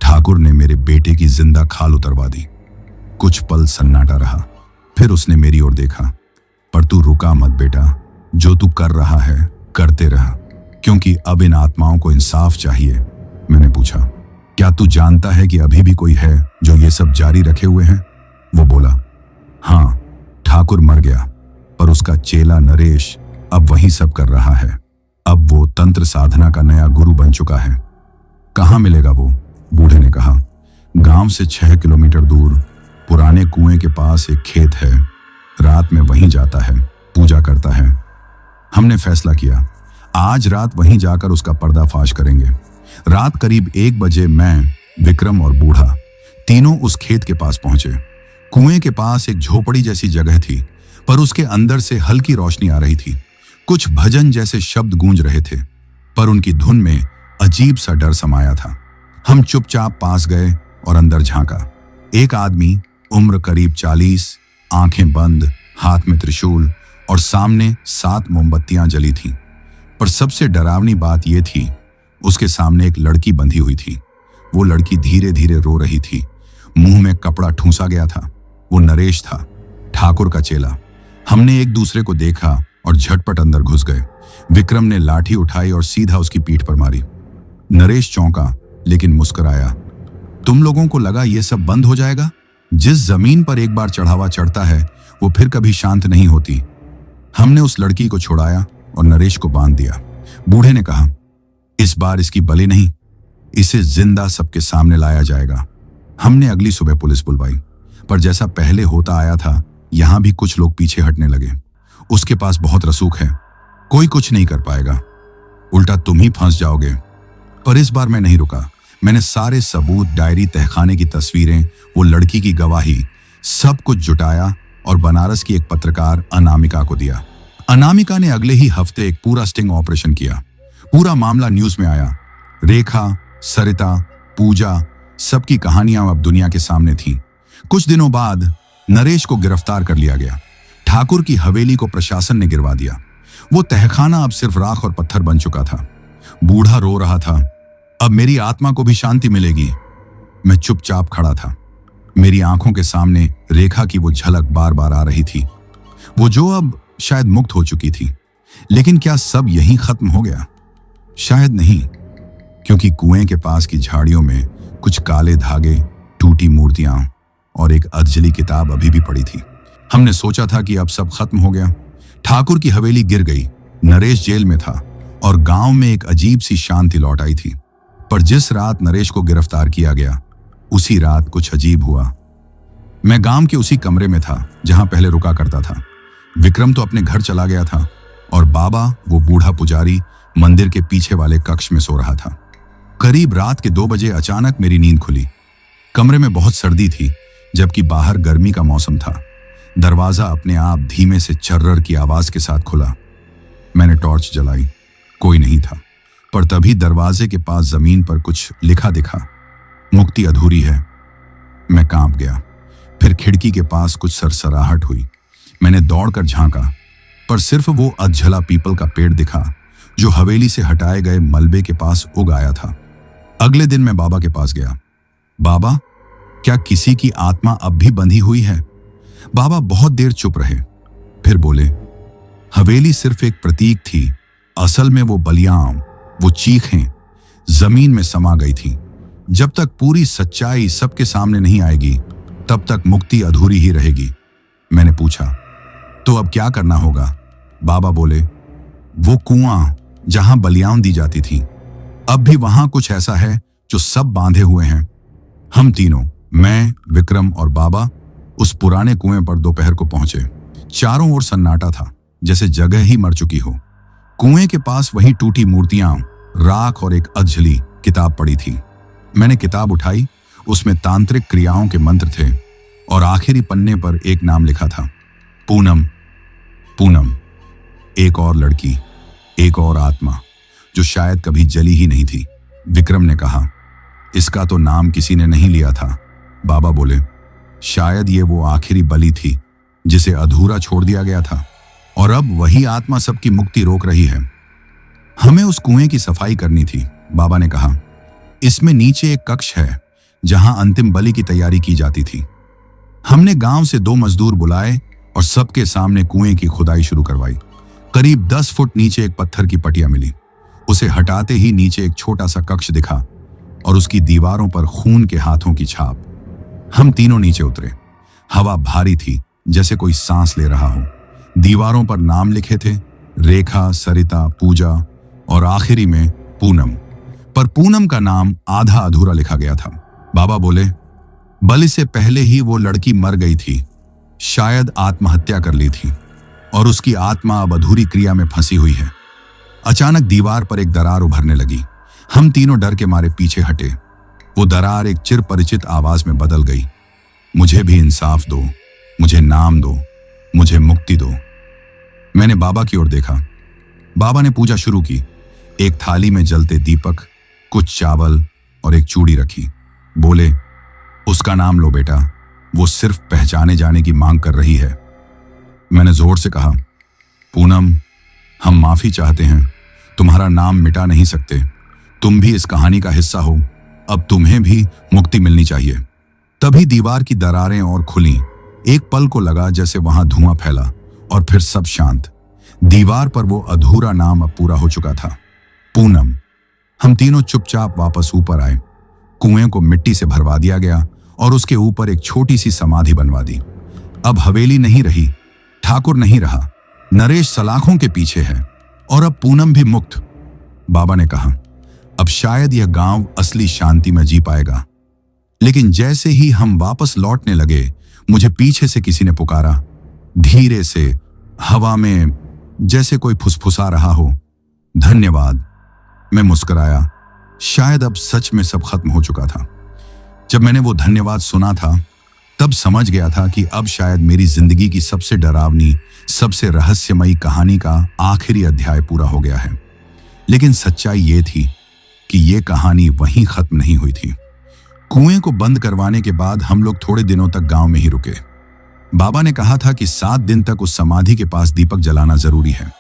ठाकुर ने मेरे बेटे की जिंदा खाल उतरवा दी। कुछ पल सन्नाटा रहा, फिर उसने मेरी ओर देखा, पर तू रुका मत बेटा, जो तू कर रहा है करते रहा, क्योंकि अब इन आत्माओं को इंसाफ चाहिए। मैंने पूछा, क्या तू जानता है कि अभी भी कोई है जो ये सब जारी रखे हुए हैं? वो बोला, हाँ, ठाकुर मर गया, पर उसका चेला नरेश अब वही सब कर रहा है। अब वो तंत्र साधना का नया गुरु बन चुका है। कहाँ मिलेगा वो? बूढ़े ने कहा, गांव से 6 किलोमीटर दूर पुराने कुएं के पास एक खेत है। रात में वहीं जाता है, पूजा करता है। हमने फैसला किया, आज रात वहीं जाकर उसका पर्दाफाश करेंगे। रात करीब 1 बजे मैं, विक्रम और बूढ़ा तीनों उस खेत के पास पहुंचे। कुएं के पास एक झोपड़ी जैसी जगह थी, पर उसके अंदर से हल्की रोशनी आ रही थी। कुछ भजन जैसे शब्द गूंज रहे थे, पर उनकी धुन में अजीब सा डर समाया था। हम चुपचाप पास गए और अंदर झांका। एक आदमी, उम्र करीब 40, आंखें बंद, हाथ में त्रिशूल और सामने 7 मोमबत्तियां जली थीं। पर पर सबसे डरावनी बात यह थी, उसके सामने एक लड़की बंधी हुई थी। वो लड़की धीरे धीरे रो रही थी, मुंह में कपड़ा ठूंसा गया था। वो नरेश था, ठाकुर का चेला। हमने एक दूसरे को देखा और झटपट अंदर घुस गए। विक्रम ने लाठी उठाई और सीधा उसकी पीठ पर मारी। नरेश चौंका लेकिन मुस्कुराया। तुम लोगों को लगा यह सब बंद हो जाएगा? जिस जमीन पर एक बार चढ़ावा चढ़ता है वो फिर कभी शांत नहीं होती। हमने उस लड़की को छुड़ाया और नरेश को बांध दिया। बूढ़े ने कहा, इस बार इसकी बलि नहीं, इसे जिंदा सबके सामने लाया जाएगा। हमने अगली सुबह पुलिस बुलवाई, पर जैसा पहले होता आया था, यहां भी कुछ लोग पीछे हटने लगे। उसके पास बहुत रसूख है, कोई कुछ नहीं कर पाएगा, उल्टा तुम ही फंस जाओगे। पर इस बार मैं नहीं रुका। मैंने सारे सबूत, डायरी, तहखाने की तस्वीरें, वो लड़की की गवाही, सब कुछ जुटाया और बनारस की एक पत्रकार अनामिका को दिया। अनामिका ने अगले ही हफ्ते एक पूरा स्टिंग ऑपरेशन किया। पूरा मामला न्यूज में आया। रेखा, सरिता, पूजा, सबकी कहानियां अब दुनिया के सामने थीं। कुछ दिनों बाद नरेश को गिरफ्तार कर लिया गया। ठाकुर की हवेली को प्रशासन ने गिरवा दिया। वो तहखाना अब सिर्फ राख और पत्थर बन चुका था। बूढ़ा रो रहा था, अब मेरी आत्मा को भी शांति मिलेगी। मैं चुपचाप खड़ा था। मेरी आंखों के सामने रेखा की वो झलक बार बार आ रही थी, वो जो अब शायद मुक्त हो चुकी थी। लेकिन क्या सब यहीं खत्म हो गया? शायद नहीं, क्योंकि कुएं के पास की झाड़ियों में कुछ काले धागे, टूटी मूर्तियां और एक अधजली किताब अभी भी पड़ी थी। हमने सोचा था कि अब सब खत्म हो गया। ठाकुर की हवेली गिर गई, नरेश जेल में था और गांव में एक अजीब सी शांति लौट आई थी। पर जिस रात नरेश को गिरफ्तार किया गया, उसी रात कुछ अजीब हुआ। मैं गांव के उसी कमरे में था जहां पहले रुका करता था। विक्रम तो अपने घर चला गया था और बाबा, वो बूढ़ा पुजारी, मंदिर के पीछे वाले कक्ष में सो रहा था। करीब रात के 2 बजे अचानक मेरी नींद खुली। कमरे में बहुत सर्दी थी, जबकि बाहर गर्मी का मौसम था। दरवाजा अपने आप धीमे से चर्रर की आवाज के साथ खुला। मैंने टॉर्च जलाई, कोई नहीं था। पर तभी दरवाजे के पास जमीन पर कुछ लिखा दिखा, मुक्ति अधूरी है। मैं कांप गया। फिर खिड़की के पास कुछ सरसराहट हुई। मैंने दौड़कर झांका, पर सिर्फ वो अधझला पीपल का पेड़ दिखा जो हवेली से हटाए गए मलबे के पास उग आया था। अगले दिन मैं बाबा के पास गया। बाबा, क्या किसी की आत्मा अब भी बंधी हुई है? बाबा बहुत देर चुप रहे, फिर बोले, हवेली सिर्फ एक प्रतीक थी, असल में वो बलियां, वो चीखें जमीन में समा गई थी। जब तक पूरी सच्चाई सबके सामने नहीं आएगी, तब तक मुक्ति अधूरी ही रहेगी। मैंने पूछा, तो अब क्या करना होगा? बाबा बोले, वो कुआं जहां बलियां दी जाती थी, अब भी वहां कुछ ऐसा है जो सब बांधे हुए हैं। हम तीनों, मैं, विक्रम और बाबा, उस पुराने कुएं पर दोपहर को पहुंचे। चारों ओर सन्नाटा था, जैसे जगह ही मर चुकी हो। कुएं के पास वही टूटी मूर्तियां, राख और एक अधजली किताब पड़ी थी। मैंने किताब उठाई। उसमें तांत्रिक क्रियाओं के मंत्र थे और आखिरी पन्ने पर एक नाम लिखा था, पूनम। पूनम, एक और लड़की, एक और आत्मा जो शायद कभी जली ही नहीं थी। विक्रम ने कहा, इसका तो नाम किसी ने नहीं लिया था। बाबा बोले, शायद ये वो आखिरी बलि थी जिसे अधूरा छोड़ दिया गया था और अब वही आत्मा सबकी मुक्ति रोक रही है। हमें उस कुएं की सफाई करनी थी। बाबा ने कहा, इसमें नीचे एक कक्ष है जहां अंतिम बलि की तैयारी की जाती थी। हमने गांव से 2 मजदूर बुलाए और सबके सामने कुएं की खुदाई शुरू करवाई। करीब 10 फुट नीचे एक पत्थर की पटिया मिली। उसे हटाते ही नीचे एक छोटा सा कक्ष दिखा और उसकी दीवारों पर खून के हाथों की छाप। हम तीनों नीचे उतरे। हवा भारी थी, जैसे कोई सांस ले रहा हो। दीवारों पर नाम लिखे थे, रेखा, सरिता, पूजा और आखिरी में पूनम। पर पूनम का नाम आधा अधूरा लिखा गया था। बाबा बोले, बलि से पहले ही वो लड़की मर गई थी, शायद आत्महत्या कर ली थी और उसकी आत्मा अब अधूरी क्रिया में फंसी हुई है। अचानक दीवार पर एक दरार उभरने लगी। हम तीनों डर के मारे पीछे हटे। वो दरार एक चिर परिचित आवाज में बदल गई, मुझे भी इंसाफ दो, मुझे नाम दो, मुझे मुक्ति दो। मैंने बाबा की ओर देखा। बाबा ने पूजा शुरू की। एक थाली में जलते दीपक, कुछ चावल और एक चूड़ी रखी। बोले, उसका नाम लो बेटा, वो सिर्फ पहचाने जाने की मांग कर रही है। मैंने जोर से कहा, पूनम, हम माफी चाहते हैं, तुम्हारा नाम मिटा नहीं सकते। तुम भी इस कहानी का हिस्सा हो। अब तुम्हें भी मुक्ति मिलनी चाहिए। तभी दीवार की दरारें और खुली। एक पल को लगा जैसे वहां धुआं फैला और फिर सब शांत। दीवार पर वो अधूरा नाम अब पूरा हो चुका था, पूनम। हम तीनों चुपचाप वापस ऊपर आए। कुएं को मिट्टी से भरवा दिया गया और उसके ऊपर एक छोटी सी समाधि बनवा दी। अब हवेली नहीं रही, ठाकुर नहीं रहा, नरेश सलाखों के पीछे है और अब पूनम भी मुक्त। बाबा ने कहा, अब शायद यह गांव असली शांति में जी पाएगा। लेकिन जैसे ही हम वापस लौटने लगे, मुझे पीछे से किसी ने पुकारा, धीरे से, हवा में, जैसे कोई फुसफुसा रहा हो, धन्यवाद। मैं मुस्कुराया। शायद अब सच में सब खत्म हो चुका था। जब मैंने वो धन्यवाद सुना था, तब समझ गया था कि अब शायद मेरी जिंदगी की सबसे डरावनी, सबसे रहस्यमयी कहानी का आखिरी अध्याय पूरा हो गया है। लेकिन सच्चाई ये थी कि ये कहानी वहीं खत्म नहीं हुई थी। कुएं को बंद करवाने के बाद हम लोग थोड़े दिनों तक गांव में ही रुके। बाबा ने कहा था कि 7 दिन तक उस समाधि के पास दीपक जलाना जरूरी है।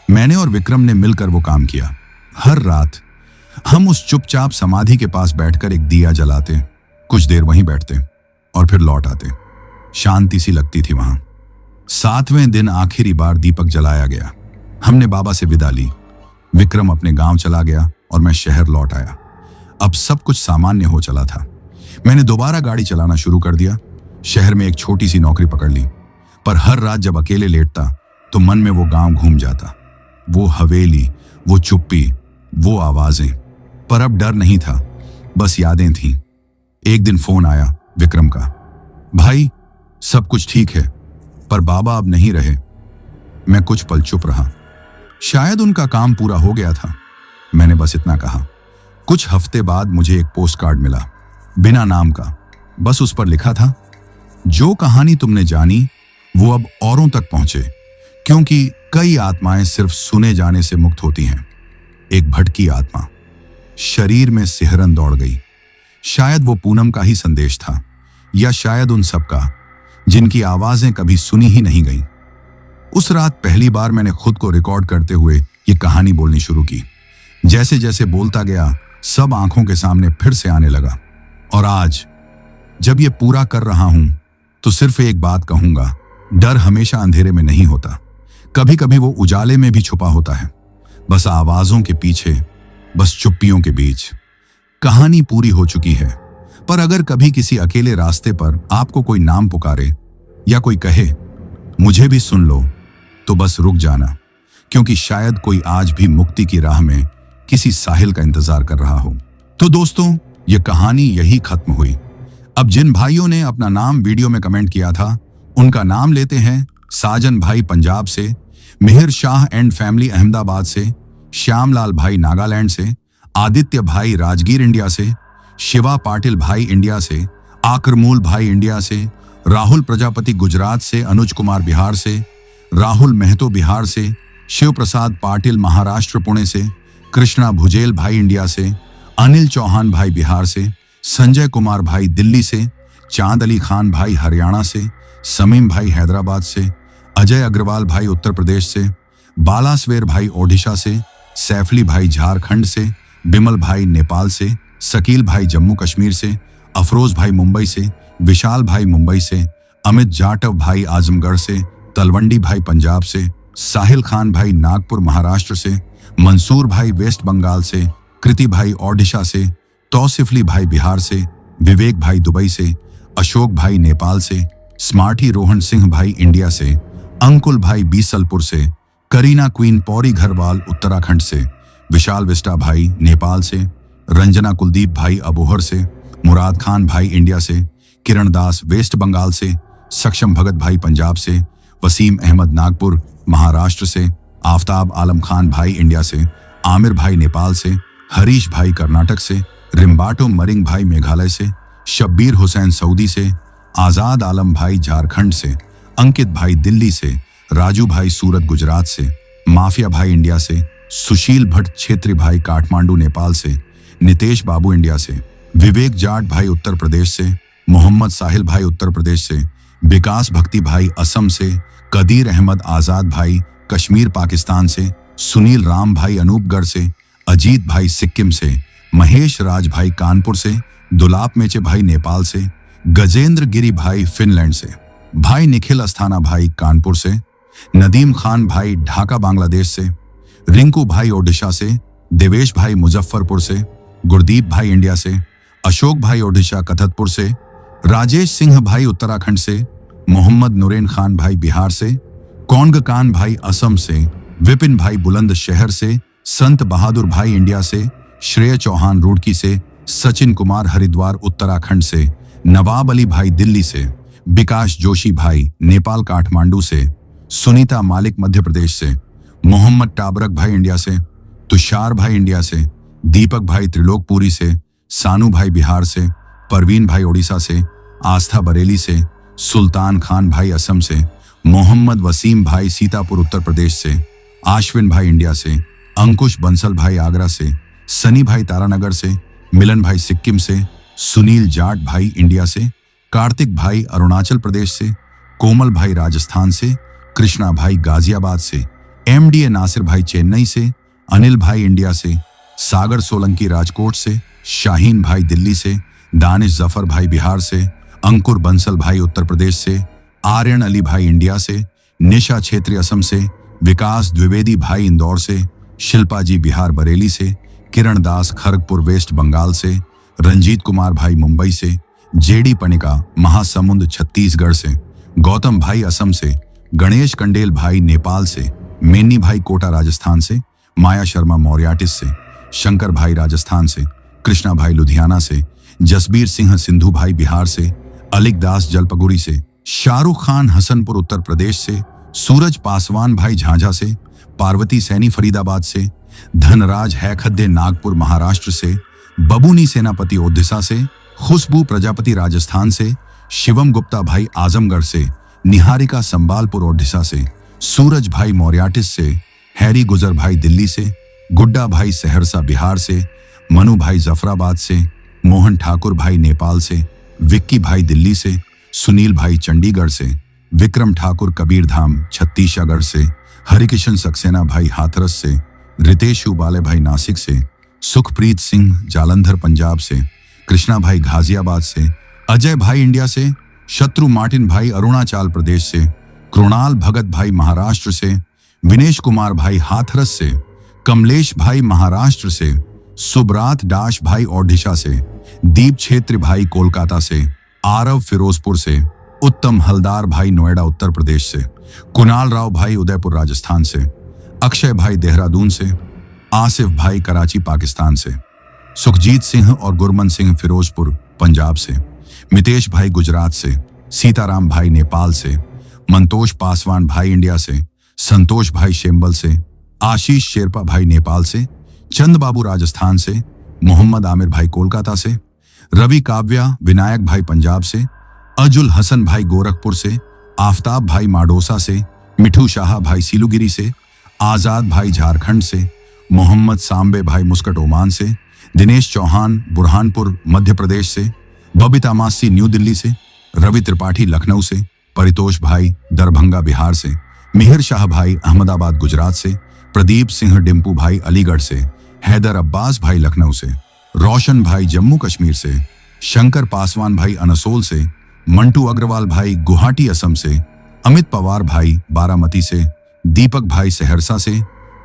मैंने और विक्रम ने मिलकर वो काम किया। हर रात हम उस चुपचाप समाधि के पास बैठकर एक दिया जलाते, कुछ देर वहीं बैठते और फिर लौट आते। शांति सी लगती थी वहां। 7वें दिन आखिरी बार दीपक जलाया गया। हमने बाबा से विदा ली। विक्रम अपने गांव चला गया और मैं शहर लौट आया। अब सब कुछ सामान्य हो चला था। मैंने दोबारा गाड़ी चलाना शुरू कर दिया। शहर में एक छोटी सी नौकरी पकड़ ली। पर हर रात जब अकेले लेटता तो मन में वो गांव घूम जाता, वो हवेली, वो चुप्पी, वो आवाजें। पर अब डर नहीं था, बस यादें थीं। एक दिन फोन आया विक्रम का, भाई सब कुछ ठीक है, पर बाबा अब नहीं रहे। मैं कुछ पल चुप रहा। शायद उनका काम पूरा हो गया था। मैंने बस इतना कहा। कुछ हफ्ते बाद मुझे एक पोस्ट कार्ड मिला, बिना नाम का। बस उस पर लिखा था, जो कहानी तुमने जानी वो अब औरों तक पहुंचे, क्योंकि कई आत्माएं सिर्फ सुने जाने से मुक्त होती हैं। एक भटकी आत्मा। शरीर में सिहरन दौड़ गई। शायद वो पूनम का ही संदेश था, या शायद उन सब का जिनकी आवाजें कभी सुनी ही नहीं गईं। उस रात पहली बार मैंने खुद को रिकॉर्ड करते हुए ये कहानी बोलनी शुरू की। जैसे जैसे बोलता गया, सब आंखों के सामने फिर से आने लगा। और आज जब ये पूरा कर रहा हूं तो सिर्फ एक बात कहूंगा, डर हमेशा अंधेरे में नहीं होता, कभी कभी वो उजाले में भी छुपा होता है, बस आवाजों के पीछे, बस चुप्पियों के बीच। कहानी पूरी हो चुकी है, पर अगर कभी किसी अकेले रास्ते पर आपको कोई नाम पुकारे या कोई कहे मुझे भी सुन लो, तो बस रुक जाना, क्योंकि शायद कोई आज भी मुक्ति की राह में किसी साहिल का इंतजार कर रहा हो। तो दोस्तों, ये कहानी यही खत्म हुई। अब जिन भाइयों ने अपना नाम वीडियो में कमेंट किया था, उनका नाम लेते हैं। साजन भाई पंजाब से, मिहिर शाह एंड फैमिली अहमदाबाद से, श्यामलाल भाई नागालैंड से, आदित्य भाई राजगीर इंडिया से, शिवा पाटिल भाई इंडिया से, आक्रमूल भाई इंडिया से, राहुल प्रजापति गुजरात से, अनुज कुमार बिहार से, राहुल महतो बिहार से, शिव प्रसाद पाटिल महाराष्ट्र पुणे से, कृष्णा भुजेल भाई इंडिया से, अनिल चौहान भाई बिहार से, संजय कुमार भाई दिल्ली से, चांद अली खान भाई हरियाणा से, समीम भाई हैदराबाद से, अजय अग्रवाल भाई उत्तर प्रदेश से, बालासवेर भाई ओडिशा से, सैफली भाई झारखंड से, बिमल भाई नेपाल से, शकील भाई जम्मू कश्मीर से, अफरोज भाई मुंबई से, विशाल भाई मुंबई से, अमित जाटव भाई आजमगढ़ से, तलवंडी भाई पंजाब से, साहिल खान भाई नागपुर महाराष्ट्र से, मंसूर भाई वेस्ट बंगाल से, कृति भाई ओडिशा से, तौसिफली भाई बिहार से, विवेक भाई दुबई से, अशोक भाई नेपाल से, स्मार्टी रोहन सिंह भाई इंडिया से, अंकुल भाई बीसलपुर से, करीना क्वीन पौरी घरवाल उत्तराखंड से, विशाल विस्टा भाई नेपाल से, रंजना कुलदीप भाई अबोहर से, मुराद खान भाई इंडिया से, किरण दास वेस्ट बंगाल से, सक्षम भगत भाई पंजाब से, वसीम अहमद नागपुर महाराष्ट्र से, आफ्ताब आलम खान भाई इंडिया से, आमिर भाई नेपाल से, हरीश भाई कर्नाटक से, रिम्बाटो मरिंग भाई मेघालय से, शब्बीर हुसैन सऊदी से, आजाद आलम भाई झारखंड से, अंकित भाई दिल्ली से, राजू भाई सूरत गुजरात से, माफिया भाई इंडिया से, सुशील भट्ट छेत्री भाई काठमांडू नेपाल से, नितेश बाबू इंडिया से, विवेक जाट भाई उत्तर प्रदेश से, मोहम्मद साहिल भाई उत्तर प्रदेश से, विकास भक्ति भाई असम से, कदीर अहमद आजाद भाई कश्मीर पाकिस्तान से, सुनील राम भाई अनूपगढ़ से, अजीत भाई सिक्किम से, महेश राज भाई कानपुर से, दुलाप मेचे भाई नेपाल से, गजेंद्र गिरी भाई फिनलैंड से, भाई निखिल अस्थाना भाई कानपुर से, नदीम खान भाई ढाका बांग्लादेश से, रिंकू भाई ओडिशा से, देवेश भाई मुजफ्फरपुर से, गुरदीप भाई इंडिया से, अशोक भाई ओडिशा कथतपुर से, राजेश सिंह भाई उत्तराखंड से, मोहम्मद नूरेन खान भाई बिहार से, कौंग कान भाई असम से, विपिन भाई बुलंदशहर से, संत बहादुर भाई इंडिया से, श्रेय चौहान रुड़की से, सचिन कुमार हरिद्वार उत्तराखंड से, नवाब अली भाई दिल्ली से, विकास जोशी भाई नेपाल काठमांडू से, सुनीता मालिक मध्य प्रदेश से, मोहम्मद टाबरक भाई इंडिया से, तुषार भाई इंडिया से, दीपक भाई त्रिलोकपुरी से, सानू भाई बिहार से, परवीन भाई ओडिशा से, आस्था बरेली से, सुल्तान खान भाई असम से, मोहम्मद वसीम भाई सीतापुर उत्तर प्रदेश से, आश्विन भाई इंडिया से, अंकुश बंसल भाई आगरा से, सनी भाई तारानगर से, मिलन भाई सिक्किम से, सुनील जाट भाई इंडिया से, कार्तिक भाई अरुणाचल प्रदेश से, कोमल भाई राजस्थान से, कृष्णा भाई गाजियाबाद से, एमडीए नासिर भाई चेन्नई से, अनिल भाई इंडिया से, सागर सोलंकी राजकोट से, शाहीन भाई दिल्ली से, दानिश जफर भाई बिहार से, अंकुर बंसल भाई उत्तर प्रदेश से, आर्यन अली भाई इंडिया से, निशा छेत्री असम से, विकास द्विवेदी भाई इंदौर से, शिल्पा जी बिहार बरेली से, किरण दास खड़गपुर वेस्ट बंगाल से, रंजीत कुमार भाई मुंबई से, जेडी पनिका महासमुंद छत्तीसगढ़ से, गौतम भाई असम से, गणेश कंडेल भाई नेपाल से, मेन्नी भाई कोटा राजस्थान से, माया शर्मा मौर्याटिस से, शंकर भाई राजस्थान से, कृष्णा भाई लुधियाना से, जसबीर सिंह सिंधु भाई बिहार से, अलिक दास जलपगुड़ी से, शाहरुख खान हसनपुर उत्तर प्रदेश से, सूरज पासवान भाई झांझा से, पार्वती सैनी फरीदाबाद से, धनराज हैखद्दे नागपुर महाराष्ट्र से, बबूनी सेनापति ओडिशा से, खुशबू प्रजापति राजस्थान से, शिवम गुप्ता भाई आजमगढ़ से, निहारिका संबालपुर ओडिशा से, सूरज भाई मौर्याटिस से, हैरी गुजर भाई दिल्ली से, गुड्डा भाई सहरसा बिहार से, मनु भाई जफराबाद से, मोहन ठाकुर भाई नेपाल से, विक्की भाई दिल्ली से, सुनील भाई चंडीगढ़ से, विक्रम ठाकुर कबीरधाम छत्तीसगढ़ से, हरिकिशन सक्सेना भाई हाथरस से, रितेश उबाले भाई नासिक से, सुखप्रीत सिंह जालंधर पंजाब से, कृष्णा भाई गाजियाबाद से, अजय भाई इंडिया से, शत्रु मार्टिन भाई अरुणाचल प्रदेश से, कृणाल भगत भाई महाराष्ट्र से, विनेश कुमार भाई हाथरस से, कमलेश भाई महाराष्ट्र से, सुब्रात दास भाई ओडिशा से, दीप क्षेत्र भाई कोलकाता से, आरव फिरोजपुर से, उत्तम हलदार भाई नोएडा उत्तर प्रदेश से, कुणाल राव भाई उदयपुर राजस्थान से, अक्षय भाई देहरादून से, आसिफ भाई कराची पाकिस्तान से, सुखजीत सिंह और गुरमन सिंह फिरोजपुर पंजाब से, मितेश भाई गुजरात से, सीताराम भाई नेपाल से, मंतोष पासवान भाई इंडिया से, संतोष भाई शेम्बल से, आशीष शेरपा भाई नेपाल से, चंद बाबू राजस्थान से, मोहम्मद आमिर भाई कोलकाता से, रवि काव्या विनायक भाई पंजाब से, अजुल हसन भाई गोरखपुर से, आफताब भाई माडोसा से, मिठू शाह भाई सिलीगुड़ी से, आजाद भाई झारखंड से, मोहम्मद सांबे भाई मुस्कट ओमान से, दिनेश चौहान बुरहानपुर मध्य प्रदेश से, बबीता मासी न्यू दिल्ली से, रवि त्रिपाठी लखनऊ से, परितोष भाई दरभंगा बिहार से, मिहिर शाह भाई अहमदाबाद गुजरात से, प्रदीप सिंह डिम्पू भाई अलीगढ़ से, हैदर अब्बास भाई लखनऊ से, रोशन भाई जम्मू कश्मीर से, शंकर पासवान भाई अनसोल से, मंटू अग्रवाल भाई गुवाहाटी असम से, अमित पवार भाई बारामती से, दीपक भाई सहरसा से,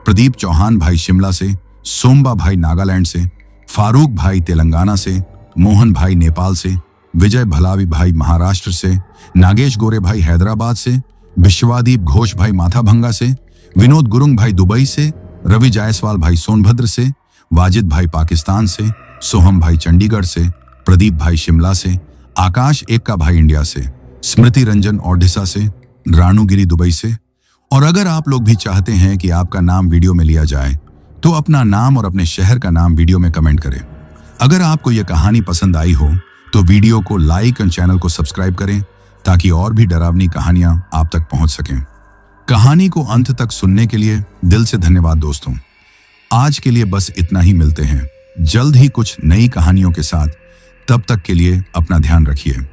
प्रदीप चौहान भाई शिमला से, सोमबा भाई नागालैंड से, फारूक भाई तेलंगाना से, मोहन भाई नेपाल से, विजय भलावी भाई महाराष्ट्र से, नागेश गोरे भाई हैदराबाद से, विश्वादीप घोष भाई माथाभंगा से, विनोद गुरुंग भाई दुबई से, रवि जायसवाल भाई सोनभद्र से, वाजिद भाई पाकिस्तान से, सोहम भाई चंडीगढ़ से, प्रदीप भाई शिमला से, आकाश एक्का भाई इंडिया से, स्मृति रंजन ओडिशा से, रानूगिरी दुबई से। और अगर आप लोग भी चाहते हैं कि आपका नाम वीडियो में लिया जाए तो अपना नाम और अपने शहर का नाम वीडियो में कमेंट करें। अगर आपको यह कहानी पसंद आई हो तो वीडियो को लाइक और चैनल को सब्सक्राइब करें ताकि और भी डरावनी कहानियां आप तक पहुंच सकें। कहानी को अंत तक सुनने के लिए दिल से धन्यवाद दोस्तों। आज के लिए बस इतना ही, मिलते हैं जल्द ही कुछ नई कहानियों के साथ। तब तक के लिए अपना ध्यान रखिए।